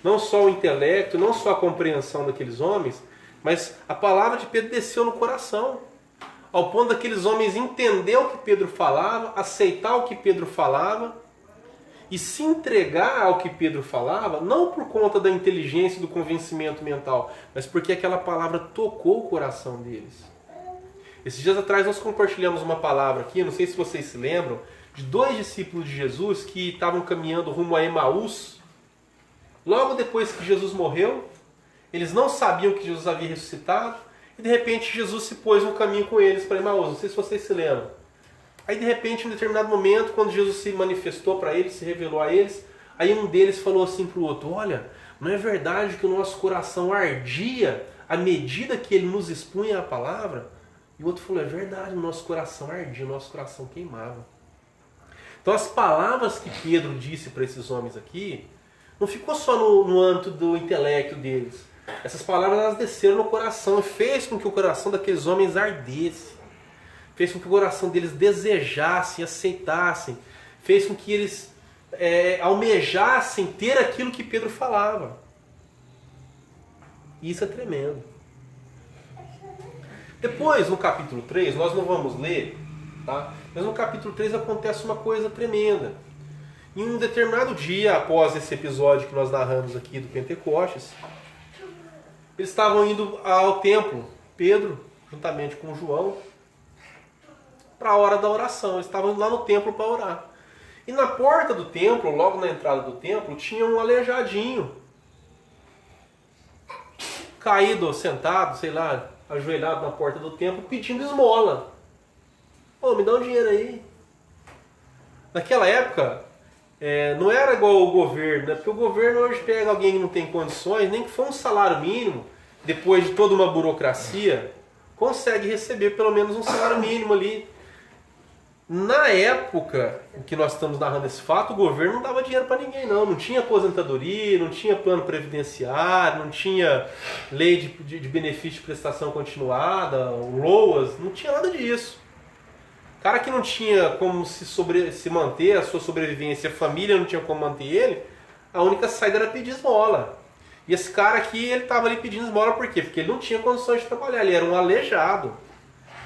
não só o intelecto, não só a compreensão daqueles homens, mas a palavra de Pedro desceu no coração, ao ponto daqueles homens entender o que Pedro falava, aceitar o que Pedro falava e se entregar ao que Pedro falava, não por conta da inteligência e do convencimento mental, mas porque aquela palavra tocou o coração deles. Esses dias atrás nós compartilhamos uma palavra aqui, não sei se vocês se lembram, de 2 discípulos de Jesus que estavam caminhando rumo a Emaús. Logo depois que Jesus morreu, eles não sabiam que Jesus havia ressuscitado, e de repente Jesus se pôs no caminho com eles para Emaús. Não sei se vocês se lembram. Aí de repente, em um determinado momento, quando Jesus se manifestou para eles, se revelou a eles, aí um deles falou assim para o outro: olha, não é verdade que o nosso coração ardia à medida que ele nos expunha a palavra? E o outro falou: é verdade, o nosso coração ardia, o nosso coração queimava. Então as palavras que Pedro disse para esses homens aqui, não ficou só no âmbito do intelecto deles. Essas palavras elas desceram no coração e fez com que o coração daqueles homens ardesse. Fez com que o coração deles desejassem, aceitassem. Fez com que eles almejassem ter aquilo que Pedro falava. E isso é tremendo. Depois, no capítulo 3, nós não vamos ler, tá? Mas no capítulo 3 acontece uma coisa tremenda. Em um determinado dia, após esse episódio que nós narramos aqui do Pentecostes, eles estavam indo ao templo, Pedro, juntamente com João, para a hora da oração. Eles estavam indo lá no templo para orar. E na porta do templo, logo na entrada do templo, tinha um aleijadinho, caído, sentado, sei lá, ajoelhado na porta do templo, pedindo esmola. Ô, me dá um dinheiro aí. Naquela época, não era igual o governo, né? Porque o governo hoje pega alguém que não tem condições, nem que for um salário mínimo, depois de toda uma burocracia, consegue receber pelo menos um salário mínimo ali. Na época em que nós estamos narrando esse fato, o governo não dava dinheiro para ninguém, não. Não tinha aposentadoria, não tinha plano previdenciário, não tinha lei de benefício de prestação continuada, LOAS, não tinha nada disso. O cara que não tinha como se manter, a sua sobrevivência, a família não tinha como manter ele, a única saída era pedir esmola. E esse cara aqui, ele estava ali pedindo esmola por quê? Porque ele não tinha condições de trabalhar, ele era um aleijado.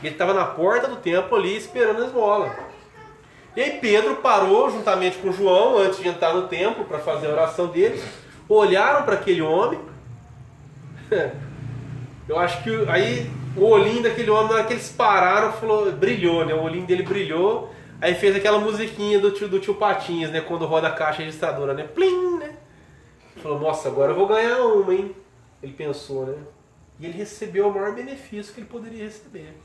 Ele estava na porta do templo ali esperando a esmola. E aí Pedro parou juntamente com João antes de entrar no templo para fazer a oração deles. Olharam para aquele homem. Eu acho que aí o olhinho daquele homem, na hora que eles pararam, brilhou, né? O olhinho dele brilhou. Aí fez aquela musiquinha do tio Patinhas, né? Quando roda a caixa registradora, né? Plim, né? Falou: nossa, agora eu vou ganhar uma, hein? Ele pensou, né? E ele recebeu o maior benefício que ele poderia receber.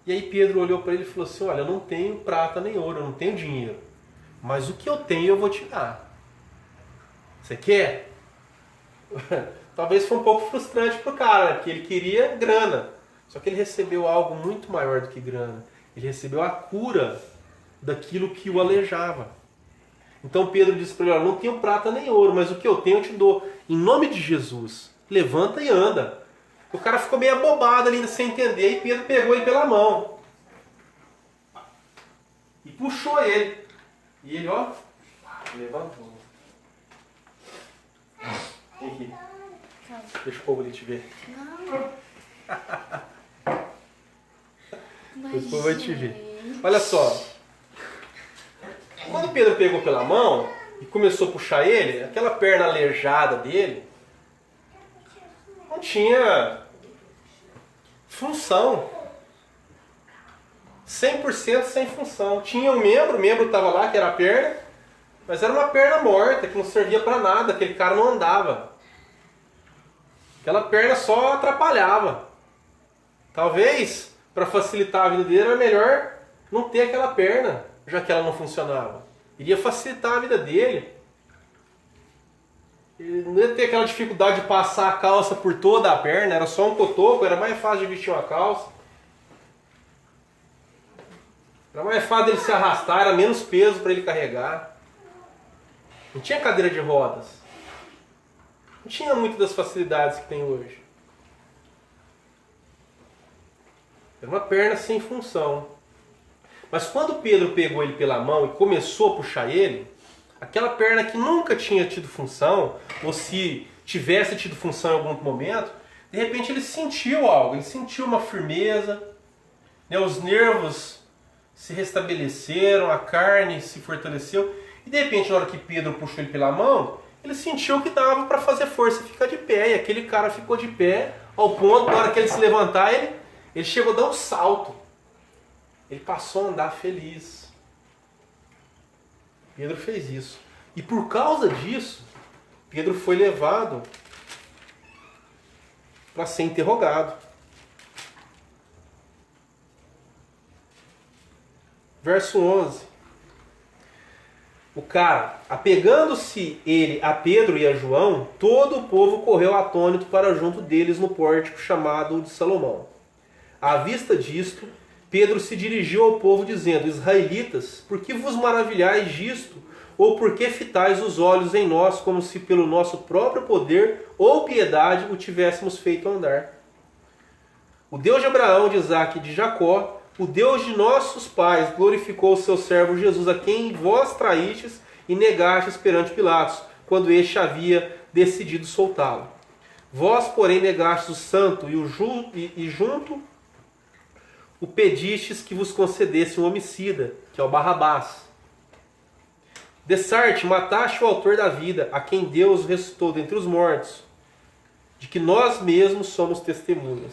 E aí Pedro olhou para ele e falou assim: olha, eu não tenho prata nem ouro, eu não tenho dinheiro, mas o que eu tenho eu vou te dar. Você quer? Talvez foi um pouco frustrante pro cara, né? Porque ele queria grana. Só que ele recebeu algo muito maior do que grana. Ele recebeu a cura daquilo que o aleijava. Então Pedro disse para ele: olha, não tenho prata nem ouro, mas o que eu tenho eu te dou. Em nome de Jesus, levanta e anda. O cara ficou meio abobado ali, sem entender, e Pedro pegou ele pela mão. E puxou ele. E ele, ó, levantou. Vem aqui. Deixa o povo ali te ver. Não. O povo vai te ver. Olha só. Quando Pedro pegou pela mão e começou a puxar ele, aquela perna aleijada dele não tinha função. 100% sem função. Tinha um membro, o membro estava lá, que era a perna, mas era uma perna morta, que não servia para nada, aquele cara não andava. Aquela perna só atrapalhava. Talvez, para facilitar a vida dele, era melhor não ter aquela perna, já que ela não funcionava. Iria facilitar a vida dele. Ele não ia ter aquela dificuldade de passar a calça por toda a perna, era só um cotoco, era mais fácil de vestir uma calça. Era mais fácil dele se arrastar, era menos peso para ele carregar. Não tinha cadeira de rodas. Não tinha muitas das facilidades que tem hoje. Era uma perna sem função. Mas quando Pedro pegou ele pela mão e começou a puxar ele, aquela perna que nunca tinha tido função, ou se tivesse tido função em algum momento, de repente ele sentiu algo, ele sentiu uma firmeza, né? Os nervos se restabeleceram, a carne se fortaleceu, e de repente na hora que Pedro puxou ele pela mão, ele sentiu que dava para fazer força e ficar de pé, e aquele cara ficou de pé, ao ponto, na hora que ele se levantar, ele chegou a dar um salto. Ele passou a andar feliz. Pedro fez isso. E por causa disso, Pedro foi levado para ser interrogado. Verso 11. O cara, apegando-se ele a Pedro e a João, todo o povo correu atônito para junto deles no pórtico chamado de Salomão. À vista disto, Pedro se dirigiu ao povo dizendo: Israelitas, por que vos maravilhais disto? Ou por que fitais os olhos em nós, como se pelo nosso próprio poder ou piedade o tivéssemos feito andar? O Deus de Abraão, de Isaque e de Jacó, o Deus de nossos pais, glorificou o seu servo Jesus, a quem vós traístes e negastes perante Pilatos, quando este havia decidido soltá-lo. Vós, porém, negastes o santo e junto o pedistes que vos concedesse um homicida, que é o Barrabás. Dessarte, mataste o autor da vida, a quem Deus ressuscitou dentre os mortos, de que nós mesmos somos testemunhas.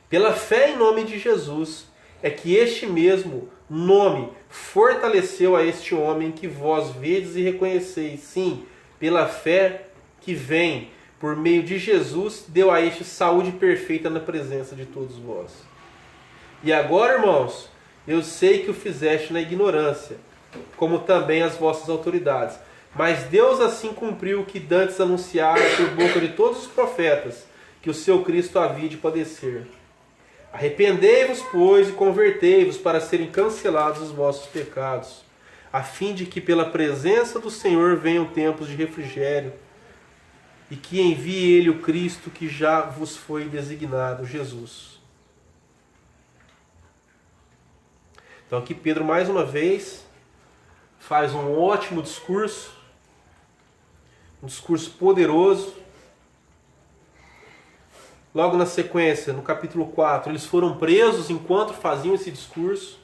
Pela fé em nome de Jesus, é que este mesmo nome fortaleceu a este homem que vós vedes e reconheceis. Sim, pela fé que vem por meio de Jesus, deu a este saúde perfeita na presença de todos vós. E agora, irmãos, eu sei que o fizeste na ignorância, como também as vossas autoridades. Mas Deus assim cumpriu o que dantes anunciara por boca de todos os profetas, que o seu Cristo havia de padecer. Arrependei-vos, pois, e convertei-vos para serem cancelados os vossos pecados, a fim de que pela presença do Senhor venham tempos de refrigério, e que envie Ele o Cristo que já vos foi designado, Jesus. Então aqui Pedro mais uma vez faz um ótimo discurso, um discurso poderoso. Logo na sequência, no capítulo 4, eles foram presos enquanto faziam esse discurso.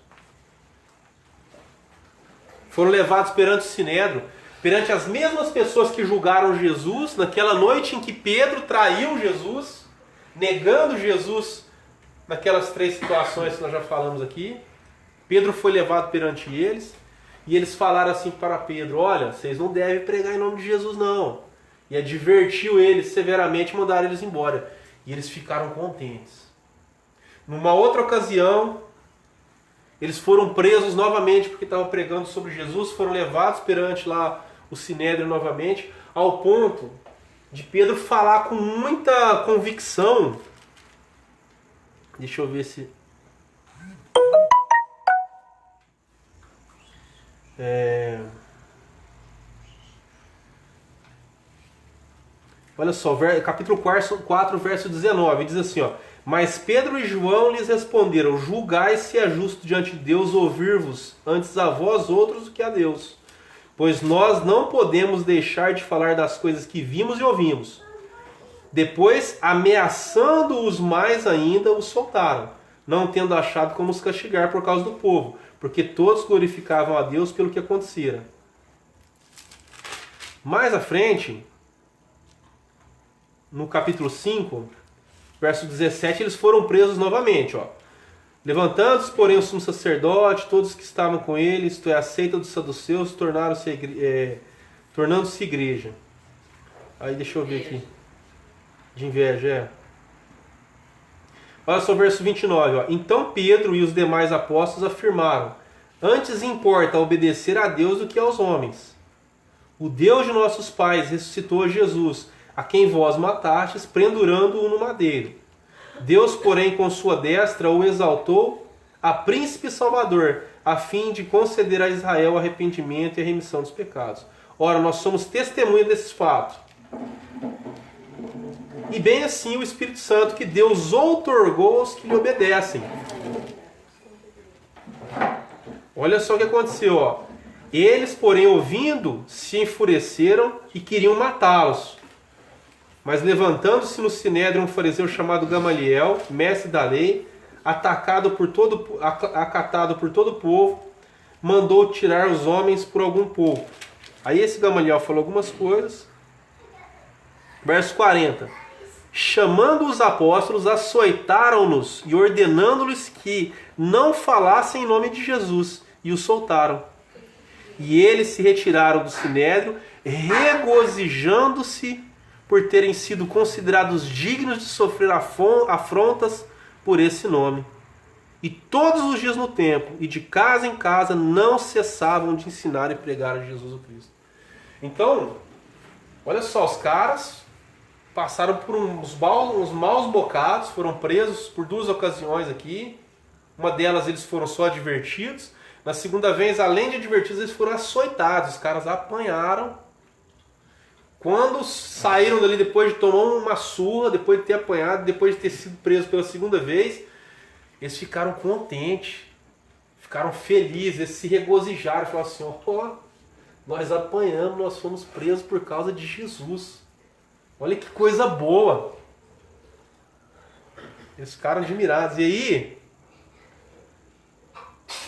Foram levados perante o Sinédrio, perante as mesmas pessoas que julgaram Jesus, naquela noite em que Pedro traiu Jesus, negando Jesus naquelas 3 situações que nós já falamos aqui. Pedro foi levado perante eles, e eles falaram assim para Pedro: olha, vocês não devem pregar em nome de Jesus não. E advertiu eles severamente e mandaram eles embora. E eles ficaram contentes. Numa outra ocasião, eles foram presos novamente porque estavam pregando sobre Jesus, foram levados perante lá o Sinédrio novamente, ao ponto de Pedro falar com muita convicção. Deixa eu ver se... Olha só, capítulo 4, verso 19, diz assim, ó: Mas Pedro e João lhes responderam: Julgai se é justo diante de Deus ouvir-vos antes a vós outros do que a Deus. Pois nós não podemos deixar de falar das coisas que vimos e ouvimos. Depois, ameaçando-os mais ainda, os soltaram, não tendo achado como os castigar por causa do povo, porque todos glorificavam a Deus pelo que acontecera. Mais à frente, no capítulo 5, verso 17, eles foram presos novamente. Levantando-se, porém, o sumo sacerdote, todos que estavam com ele, isto é, a seita dos saduceus, tornando-se igreja. Aí deixa eu ver aqui. De inveja, Olha só o verso 29. Então Pedro e os demais apóstolos afirmaram: Antes importa obedecer a Deus do que aos homens. O Deus de nossos pais ressuscitou Jesus, a quem vós matastes, pendurando-o no madeiro. Deus, porém, com sua destra o exaltou a príncipe salvador, a fim de conceder a Israel arrependimento e a remissão dos pecados. Ora, nós somos testemunhas desses fatos. E bem assim o Espírito Santo que Deus outorgou aos que lhe obedecem. Olha só o que aconteceu, ó. Eles, porém, ouvindo, se enfureceram e queriam matá-los. Mas levantando-se no sinédrio um fariseu chamado Gamaliel, mestre da lei, acatado por todo o povo, mandou tirar os homens por algum pouco. Aí esse Gamaliel falou algumas coisas. Verso 40. Chamando os apóstolos, açoitaram-nos e ordenando-lhes que não falassem em nome de Jesus, e os soltaram. E eles se retiraram do sinédrio, regozijando-se por terem sido considerados dignos de sofrer afrontas por esse nome. E todos os dias no templo, e de casa em casa, não cessavam de ensinar e pregar a Jesus o Cristo. Então, olha só, os caras passaram por uns maus bocados, foram presos por 2 ocasiões aqui. Uma delas eles foram só advertidos. Na segunda vez, além de advertidos, eles foram açoitados. Os caras apanharam. Quando saíram dali depois de tomar uma surra, depois de ter apanhado, depois de ter sido presos pela segunda vez, eles ficaram contentes, ficaram felizes, eles se regozijaram, falaram assim, ó, nós apanhamos, nós fomos presos por causa de Jesus. Olha que coisa boa. Eles ficaram admirados. E aí,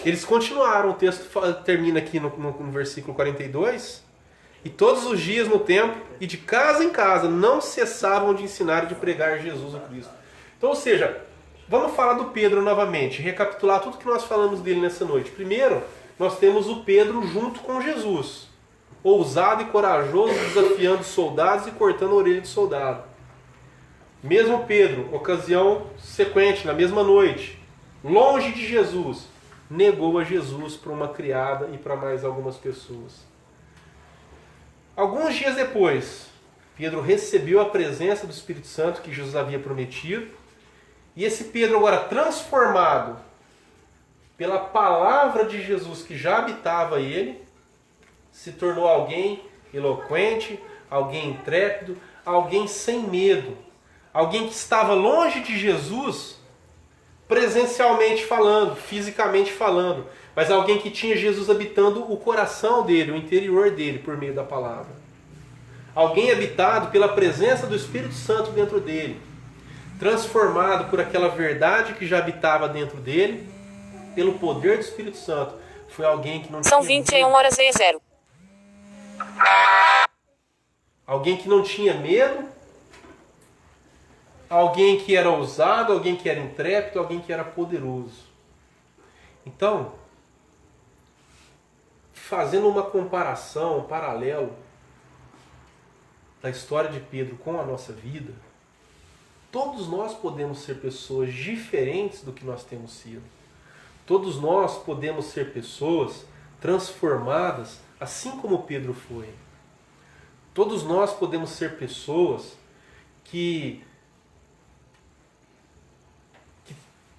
eles continuaram, o texto termina aqui no versículo 42, e todos os dias no templo, e de casa em casa, não cessavam de ensinar e de pregar Jesus o Cristo. Então, ou seja, vamos falar do Pedro novamente, recapitular tudo que nós falamos dele nessa noite. Primeiro, nós temos o Pedro junto com Jesus, ousado e corajoso, desafiando soldados e cortando a orelha de soldado. Mesmo Pedro, ocasião sequente, na mesma noite, longe de Jesus, negou a Jesus para uma criada e para mais algumas pessoas. Alguns dias depois, Pedro recebeu a presença do Espírito Santo que Jesus havia prometido, e esse Pedro agora transformado pela palavra de Jesus que já habitava ele, se tornou alguém eloquente, alguém intrépido, alguém sem medo, alguém que estava longe de Jesus, presencialmente falando, fisicamente falando, mas alguém que tinha Jesus habitando o coração dele, o interior dele, por meio da palavra. Alguém habitado pela presença do Espírito Santo dentro dele, transformado por aquela verdade que já habitava dentro dele, pelo poder do Espírito Santo. Foi alguém que não São tinha 21h00. Alguém que não tinha medo, alguém que era ousado, alguém que era intrépido, alguém que era poderoso. Então, fazendo uma comparação, um paralelo da história de Pedro com a nossa vida, todos nós podemos ser pessoas diferentes do que nós temos sido. Todos nós podemos ser pessoas transformadas, assim como Pedro foi. Todos nós podemos ser pessoas que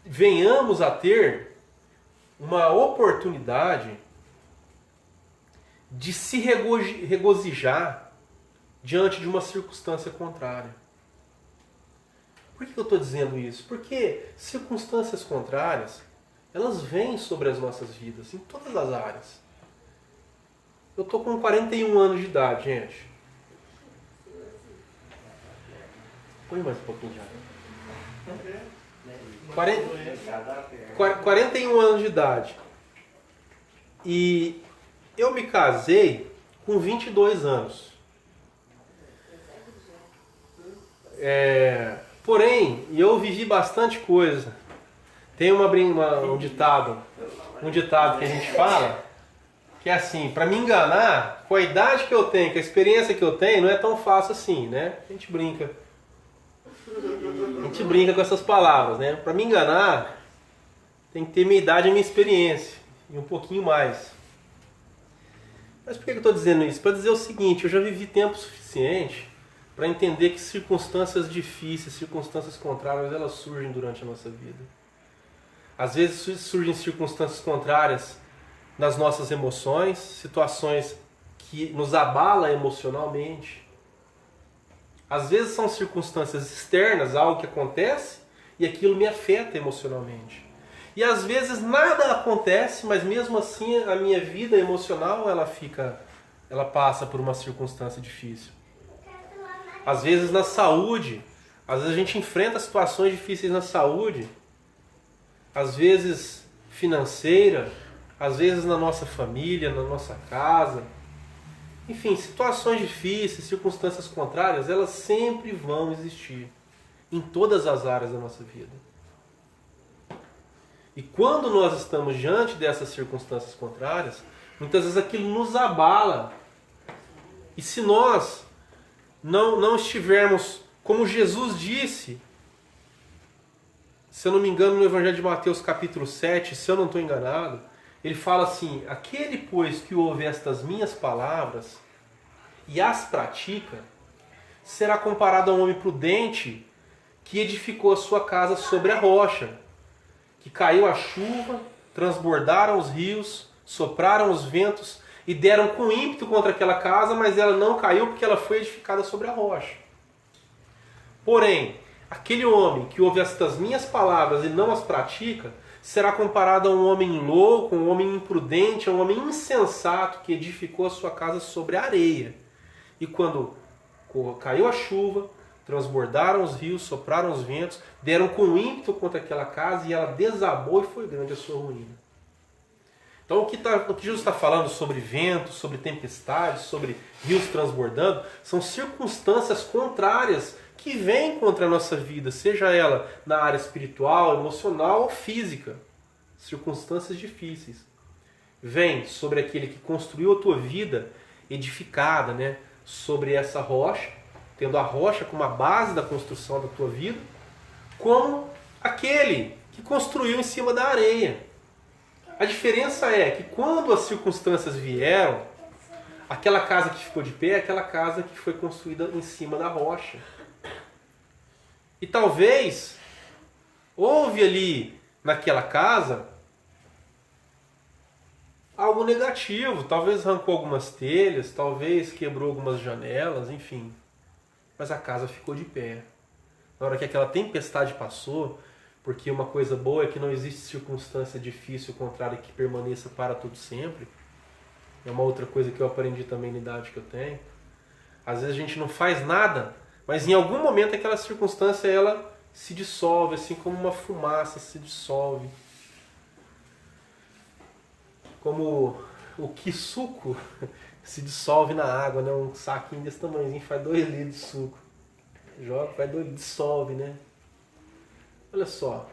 venhamos a ter uma oportunidade de se regozijar diante de uma circunstância contrária. Por que eu estou dizendo isso? Porque circunstâncias contrárias, elas vêm sobre as nossas vidas, em todas as áreas. Eu estou com 41 anos de idade, gente. Põe mais um pouquinho de água. 41 anos de idade. E eu me casei com 22 anos. Porém, eu vivi bastante coisa. Tem um ditado que a gente fala, que é assim, para me enganar, com a idade que eu tenho, com a experiência que eu tenho, não é tão fácil assim, né? A gente brinca com essas palavras, né? Para me enganar, tem que ter minha idade e minha experiência, e um pouquinho mais. Mas por que eu estou dizendo isso? Para dizer o seguinte, eu já vivi tempo suficiente para entender que circunstâncias difíceis, circunstâncias contrárias, elas surgem durante a nossa vida. Às vezes surgem circunstâncias contrárias nas nossas emoções, situações que nos abalam emocionalmente. Às vezes são circunstâncias externas, algo que acontece, e aquilo me afeta emocionalmente. E às vezes nada acontece, mas mesmo assim a minha vida emocional ela passa por uma circunstância difícil. Às vezes na saúde, às vezes a gente enfrenta situações difíceis na saúde, às vezes financeira, às vezes na nossa família, na nossa casa. Enfim, situações difíceis, circunstâncias contrárias, elas sempre vão existir em todas as áreas da nossa vida. E quando nós estamos diante dessas circunstâncias contrárias, muitas vezes aquilo nos abala. E se nós não estivermos, como Jesus disse, se eu não me engano no Evangelho de Mateus capítulo 7, se eu não estou enganado, ele fala assim: aquele, pois, que ouve estas minhas palavras e as pratica, será comparado a um homem prudente que edificou a sua casa sobre a rocha, que caiu a chuva, transbordaram os rios, sopraram os ventos e deram com ímpeto contra aquela casa, mas ela não caiu porque ela foi edificada sobre a rocha. Porém, aquele homem que ouve estas minhas palavras e não as pratica, será comparado a um homem louco, a um homem imprudente, a um homem insensato que edificou a sua casa sobre a areia. E quando caiu a chuva, transbordaram os rios, sopraram os ventos, deram com ímpeto contra aquela casa e ela desabou e foi grande a sua ruína. Então o que Jesus está falando sobre ventos, sobre tempestades, sobre rios transbordando, são circunstâncias contrárias que vêm contra a nossa vida, seja ela na área espiritual, emocional ou física. Circunstâncias difíceis. Vem sobre aquele que construiu a tua vida edificada, né, sobre essa rocha, tendo a rocha como a base da construção da tua vida, como aquele que construiu em cima da areia. A diferença é que quando as circunstâncias vieram, aquela casa que ficou de pé é aquela casa que foi construída em cima da rocha. E talvez houve ali naquela casa algo negativo, talvez arrancou algumas telhas, talvez quebrou algumas janelas, enfim. Mas a casa ficou de pé. Na hora que aquela tempestade passou, porque uma coisa boa é que não existe circunstância difícil contrária que permaneça para todo sempre. É uma outra coisa que eu aprendi também na idade que eu tenho. Às vezes a gente não faz nada, mas em algum momento aquela circunstância ela se dissolve, assim como uma fumaça se dissolve. Como o quisuco se dissolve na água, né? Um saquinho desse tamanhozinho faz 2 litros de suco. Joga, faz 2 litros, dissolve, né? Olha só,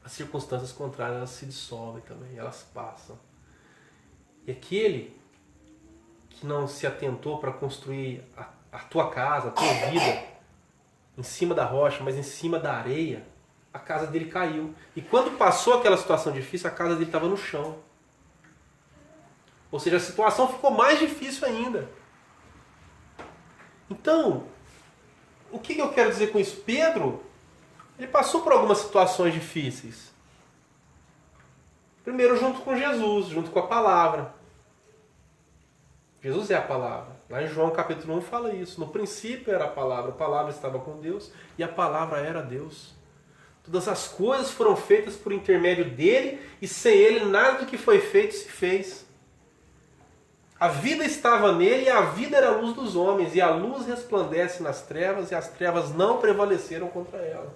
as circunstâncias contrárias elas se dissolvem também, elas passam. E aquele que não se atentou para construir a tua casa, a tua vida, em cima da rocha, mas em cima da areia, a casa dele caiu. E quando passou aquela situação difícil, a casa dele estava no chão. Ou seja, a situação ficou mais difícil ainda. Então, o que eu quero dizer com isso? Pedro, ele passou por algumas situações difíceis. Primeiro junto com Jesus, junto com a palavra. Jesus é a palavra. Lá em João capítulo 1 fala isso. No princípio era a palavra estava com Deus e a palavra era Deus. Todas as coisas foram feitas por intermédio dele e sem ele nada do que foi feito se fez. A vida estava nele e a vida era a luz dos homens, e a luz resplandece nas trevas e as trevas não prevaleceram contra ela.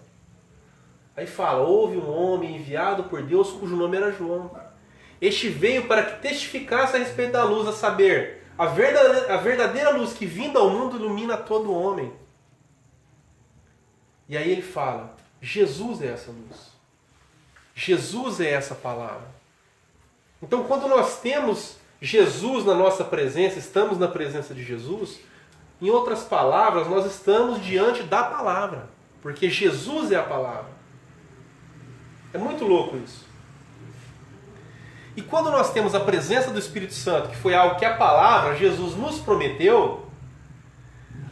Aí fala, houve um homem enviado por Deus cujo nome era João. Este veio para que testificasse a respeito da luz, a saber, a verdadeira luz que vinda ao mundo ilumina todo homem. E aí ele fala, Jesus é essa luz. Jesus é essa palavra. Então quando nós temos Jesus na nossa presença, estamos na presença de Jesus, em outras palavras, nós estamos diante da palavra, porque Jesus é a palavra. É muito louco isso. E quando nós temos a presença do Espírito Santo, que foi algo que a palavra, Jesus nos prometeu,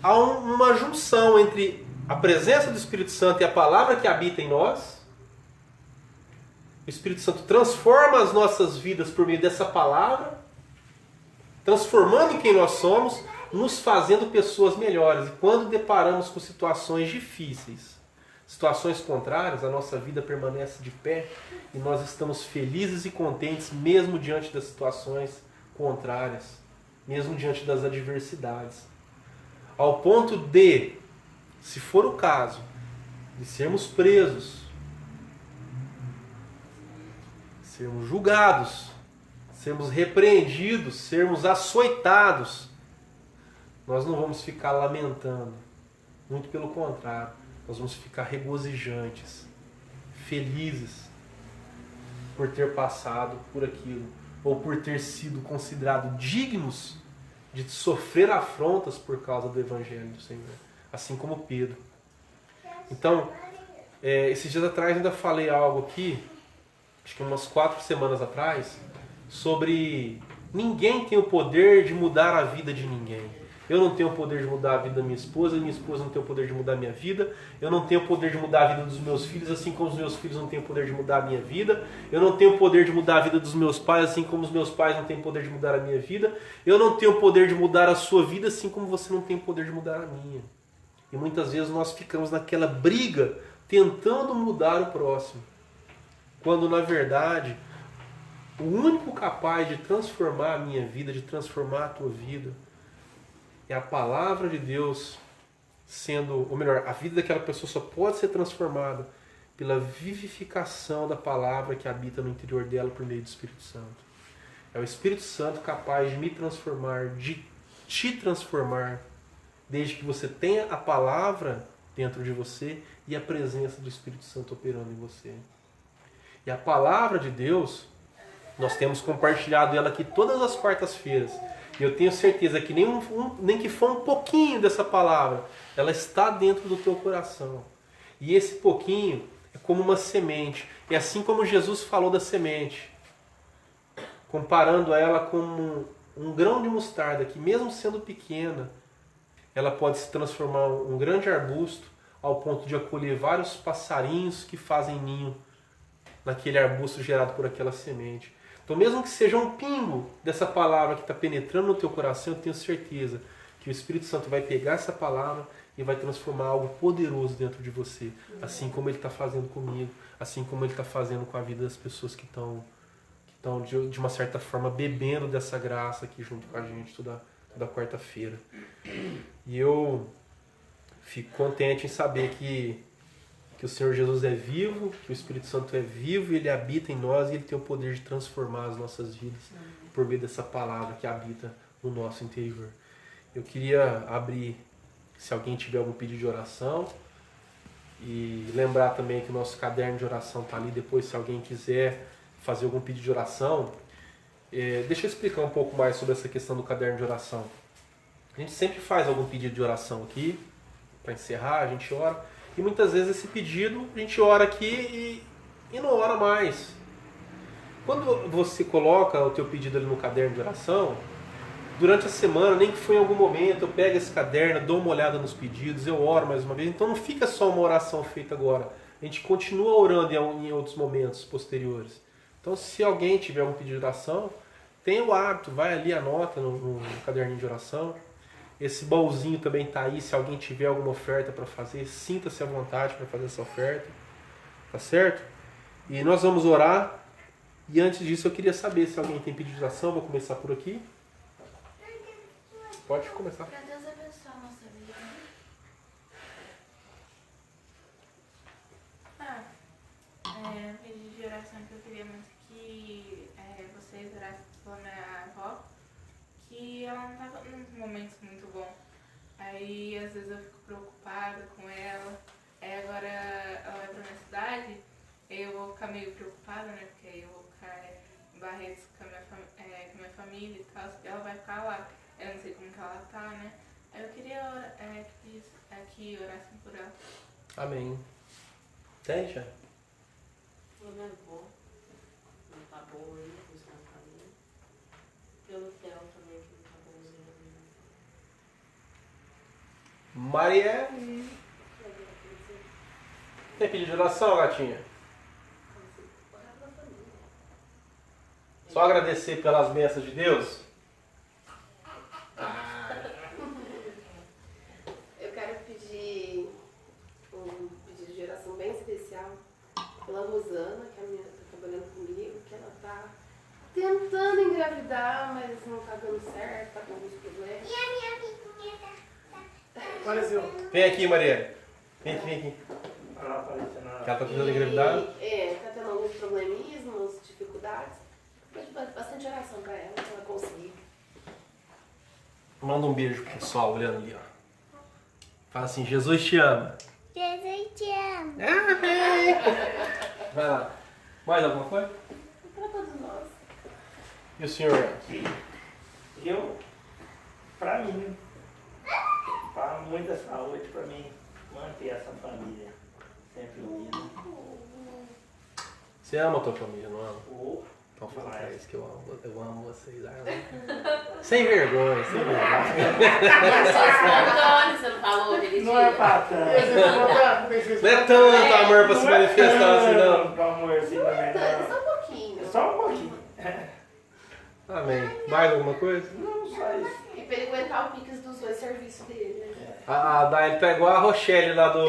há uma junção entre a presença do Espírito Santo e a palavra que habita em nós. O Espírito Santo transforma as nossas vidas por meio dessa palavra, transformando em quem nós somos, nos fazendo pessoas melhores. E quando deparamos com situações difíceis, situações contrárias, a nossa vida permanece de pé e nós estamos felizes e contentes mesmo diante das situações contrárias, mesmo diante das adversidades. Ao ponto de, se for o caso, de sermos presos, sermos julgados, sermos repreendidos, sermos açoitados, nós não vamos ficar lamentando. Muito pelo contrário, nós vamos ficar regozijantes, felizes por ter passado por aquilo, ou por ter sido considerados dignos de sofrer afrontas por causa do Evangelho do Senhor, assim como Pedro. Então, esses dias atrás ainda falei algo aqui, acho que umas 4 semanas atrás, sobre ninguém tem o poder de mudar a vida de ninguém. Eu não tenho o poder de mudar a vida da minha esposa não tem o poder de mudar a minha vida, eu não tenho o poder de mudar a vida dos meus filhos, assim como os meus filhos não têm o poder de mudar a minha vida, eu não tenho o poder de mudar a vida dos meus pais, assim como os meus pais não têm o poder de mudar a minha vida, eu não tenho o poder de mudar a sua vida, assim como você não tem o poder de mudar a minha. E muitas vezes nós ficamos naquela briga tentando mudar o próximo, quando na verdade o único capaz de transformar a minha vida, de transformar a tua vida, é a palavra de Deus sendo, ou melhor, a vida daquela pessoa só pode ser transformada pela vivificação da palavra que habita no interior dela por meio do Espírito Santo. É o Espírito Santo capaz de me transformar, de te transformar, desde que você tenha a palavra dentro de você e a presença do Espírito Santo operando em você. E a palavra de Deus, nós temos compartilhado ela aqui todas as quartas-feiras. E eu tenho certeza que nem que for um pouquinho dessa palavra, ela está dentro do teu coração. E esse pouquinho é como uma semente. É assim como Jesus falou da semente, comparando ela com um grão de mostarda, que mesmo sendo pequena, ela pode se transformar em um grande arbusto, ao ponto de acolher vários passarinhos que fazem ninho naquele arbusto gerado por aquela semente. Então, mesmo que seja um pingo dessa palavra que está penetrando no teu coração, eu tenho certeza que o Espírito Santo vai pegar essa palavra e vai transformar algo poderoso dentro de você. Assim como Ele está fazendo comigo, assim como Ele está fazendo com a vida das pessoas que estão de uma certa forma bebendo dessa graça aqui junto com a gente toda quarta-feira. E eu fico contente em saber que o Senhor Jesus é vivo, que o Espírito Santo é vivo, Ele habita em nós e Ele tem o poder de transformar as nossas vidas por meio dessa palavra que habita no nosso interior. Eu queria abrir, se alguém tiver algum pedido de oração, e lembrar também que o nosso caderno de oração está ali. Depois, se alguém quiser fazer algum pedido de oração, deixa eu explicar um pouco mais sobre essa questão do caderno de oração. A gente sempre faz algum pedido de oração aqui, para encerrar, a gente ora. E muitas vezes esse pedido, a gente ora aqui e não ora mais. Quando você coloca o teu pedido ali no caderno de oração, durante a semana, nem que foi em algum momento, eu pego esse caderno, dou uma olhada nos pedidos, eu oro mais uma vez. Então não fica só uma oração feita agora. A gente continua orando em outros momentos posteriores. Então se alguém tiver algum pedido de oração, tenha o hábito, vai ali, anota no caderninho de oração. Esse baúzinho também está aí, se alguém tiver alguma oferta para fazer, sinta-se à vontade para fazer essa oferta, tá certo? E nós vamos orar, e antes disso eu queria saber se alguém tem pedido de oração. Vou começar por aqui. Pode começar. Para Deus abençoar a nossa vida. Pedido de oração que eu queria muito que vocês orassem pela minha avó, que ela não estava num momento muito bom. Aí às vezes eu fico preocupada com ela. Aí agora ela vai pra minha cidade, aí eu vou ficar meio preocupada, né? Porque aí eu vou ficar em Barretos com a minha família e tal, e ela vai ficar lá. Eu não sei como que ela tá, né? Aí eu queria que orassem por ela. Amém. Tem, já? Pelo minha avó, não tá boa ainda, por isso que ela tá ali. Pelo Theo também, que não tá bonzinho ainda. Maria. Tem pedido de oração, gatinha? Só agradecer pelas bênçãos de Deus? pela Rosana, que é a minha tá trabalhando comigo, que ela tá tentando engravidar, mas não tá dando certo, tá com alguns problemas. E a minha amiguinha Apareceu. Vem aqui, Maria. Vem aqui. Ela apareceu na... Que ela tá tentando engravidar. Tá tendo alguns probleminhas, umas dificuldades. Pede bastante oração pra ela conseguir. Manda um beijo pro pessoal olhando ali, ó. Fala assim, Jesus te ama. Jesus te ama. Vai lá. Mais alguma coisa? Pra todos nós. E o senhor? Eu, pra mim, para muita saúde, pra mim manter essa família sempre unida. Você ama a tua família, não ama? Ou, Então fala pra eles que eu amo vocês. Sem vergonha, sem vergonha. Antônio, você não falou aquele não é dia? pra tanto. Não é tanto amor pra se manifestar assim, não. Tanto amor assim também, Só não. um pouquinho. Só um pouquinho. Amém. Mais alguma coisa? Não, só isso. E pra ele aguentar o piques dos dois serviços dele, né? A Daí tá igual a Rochelle lá do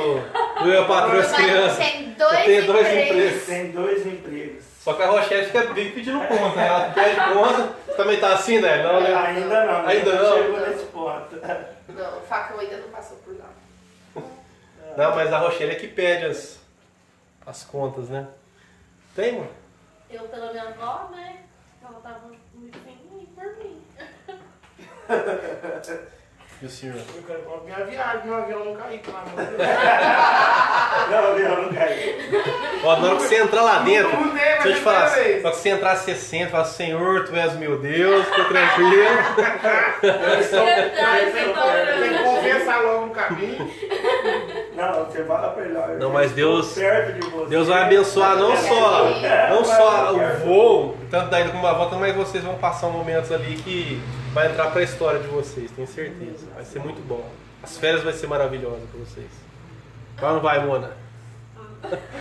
Eu Patroa as Crianças. Tem Eu tenho dois empregos. empregos. Tem 2 empregos. Só que a Rochelle fica bem pedindo conta, né? Ela pede conta. Você também tá assim, né? Não, né? Ainda não. Ainda não? Chegou nesse ponto. Não, o facão ainda não passou por lá. Não, mas a Rochelle é que pede as contas, né? Tem, mano? Eu pela minha avó, né? Ela tava muito bem por mim. E o senhor? Eu quero comprar minha viagem, meu avião não cair, pelo amor de Deus. Não, não caiu. Ó, na hora que você entrar lá dentro, Não tem, deixa mas eu te falar, é a primeira vez. na hora que você entrar, você senta, fala, Senhor, Tu és meu Deus, tô tranquilo. Tem que confessar logo no caminho. Não, você fala pra ele, ó, Não, mas Deus- estou perto de você. Deus vai abençoar não só o voo, tanto da ida como a volta, mas vocês vão passar momentos ali que vai entrar pra história de vocês, tenho certeza. Vai ser muito bom. As férias vai ser maravilhosas pra vocês. Vai ou não vai, Mona?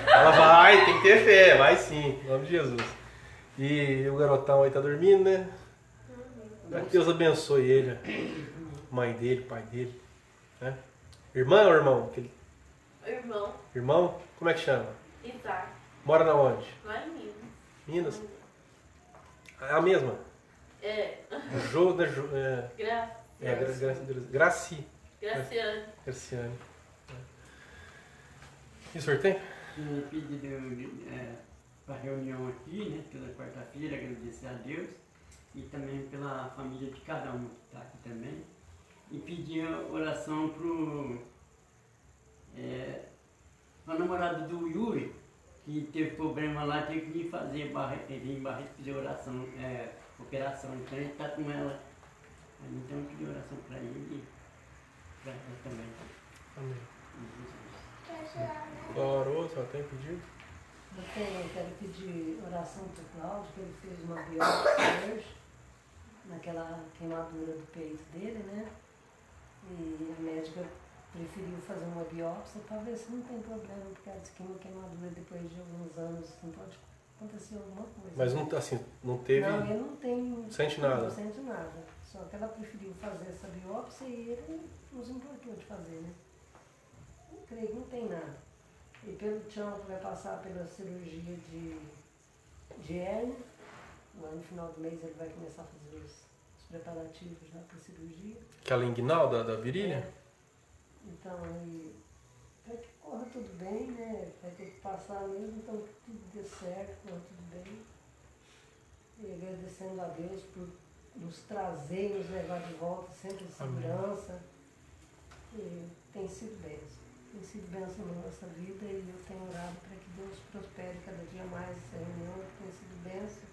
Ela vai, tem que ter fé, vai sim, em nome de Jesus. E o garotão aí tá dormindo, né? Que Deus abençoe ele, mãe dele, pai dele. Né? Irmã ou irmão? Irmão, Irmão? Como é que chama? Isaac, Mora na onde? lá em Minas. Minas? É a mesma? É, Jô, né? Graci. Graciane. Graciane. E o senhor tem? Pedido para a reunião aqui, né, pela quarta-feira, agradecer a Deus e também pela família de cada um que está aqui também. E pedir oração para o namorado do Yuri, que teve problema lá, teve que vir fazer vir em Barreto pedir oração, operação. Então ele está com ela. Então eu pedi oração para ele e para ela também. Amém. Orou, só tem pedido? Eu quero pedir oração para o Cláudio, que ele fez uma biópsia hoje, naquela queimadura do peito dele, né? E a médica preferiu fazer uma biópsia para ver se não tem problema, porque ela disse que uma queimadura depois de alguns anos não pode acontecer alguma coisa. Mas não, assim, não teve. Não, ele não tem. Sente nada. Não sente nada. Só que ela preferiu fazer essa biópsia e ele nos importou de fazer, né? Eu creio que não tem nada. E pelo Tião que vai passar pela cirurgia de hérnia, lá no final do mês ele vai começar a fazer os preparativos já para a cirurgia. Aquela inguinal da virilha? Então, para que corra tudo bem, né? Vai ter que passar mesmo, então que tudo dê certo, corra tudo bem. E agradecendo a Deus por nos trazer e nos levar de volta sempre em segurança. E tem sido bênção. Tem sido bênção na nossa vida e eu tenho orado para que Deus prospere cada dia mais essa reunião, que tem sido bênção.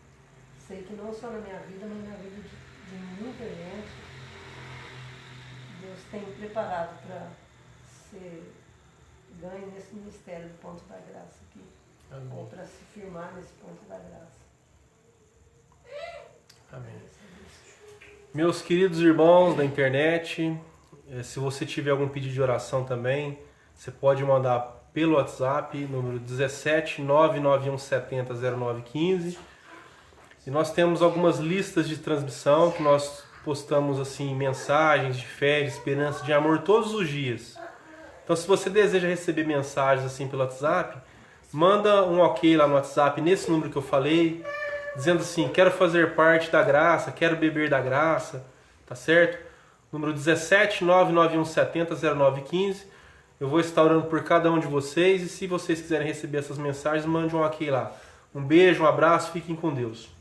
Sei que não só na minha vida, mas na vida de muita gente. Deus tem preparado para ser ganho nesse ministério do ponto da graça aqui. Amém. Ou para se firmar nesse ponto da graça. Amém. Meus queridos irmãos da internet, se você tiver algum pedido de oração também, você pode mandar pelo WhatsApp, número 17 991 70 0915. E nós temos algumas listas de transmissão que nós postamos assim mensagens de fé, de esperança, de amor todos os dias. Então, se você deseja receber mensagens assim pelo WhatsApp, manda um ok lá no WhatsApp, nesse número que eu falei, dizendo assim, quero fazer parte da graça, quero beber da graça, tá certo? Número 17 991 70 0915. Eu vou estar orando por cada um de vocês e se vocês quiserem receber essas mensagens, mande um ok lá. Um beijo, um abraço, fiquem com Deus.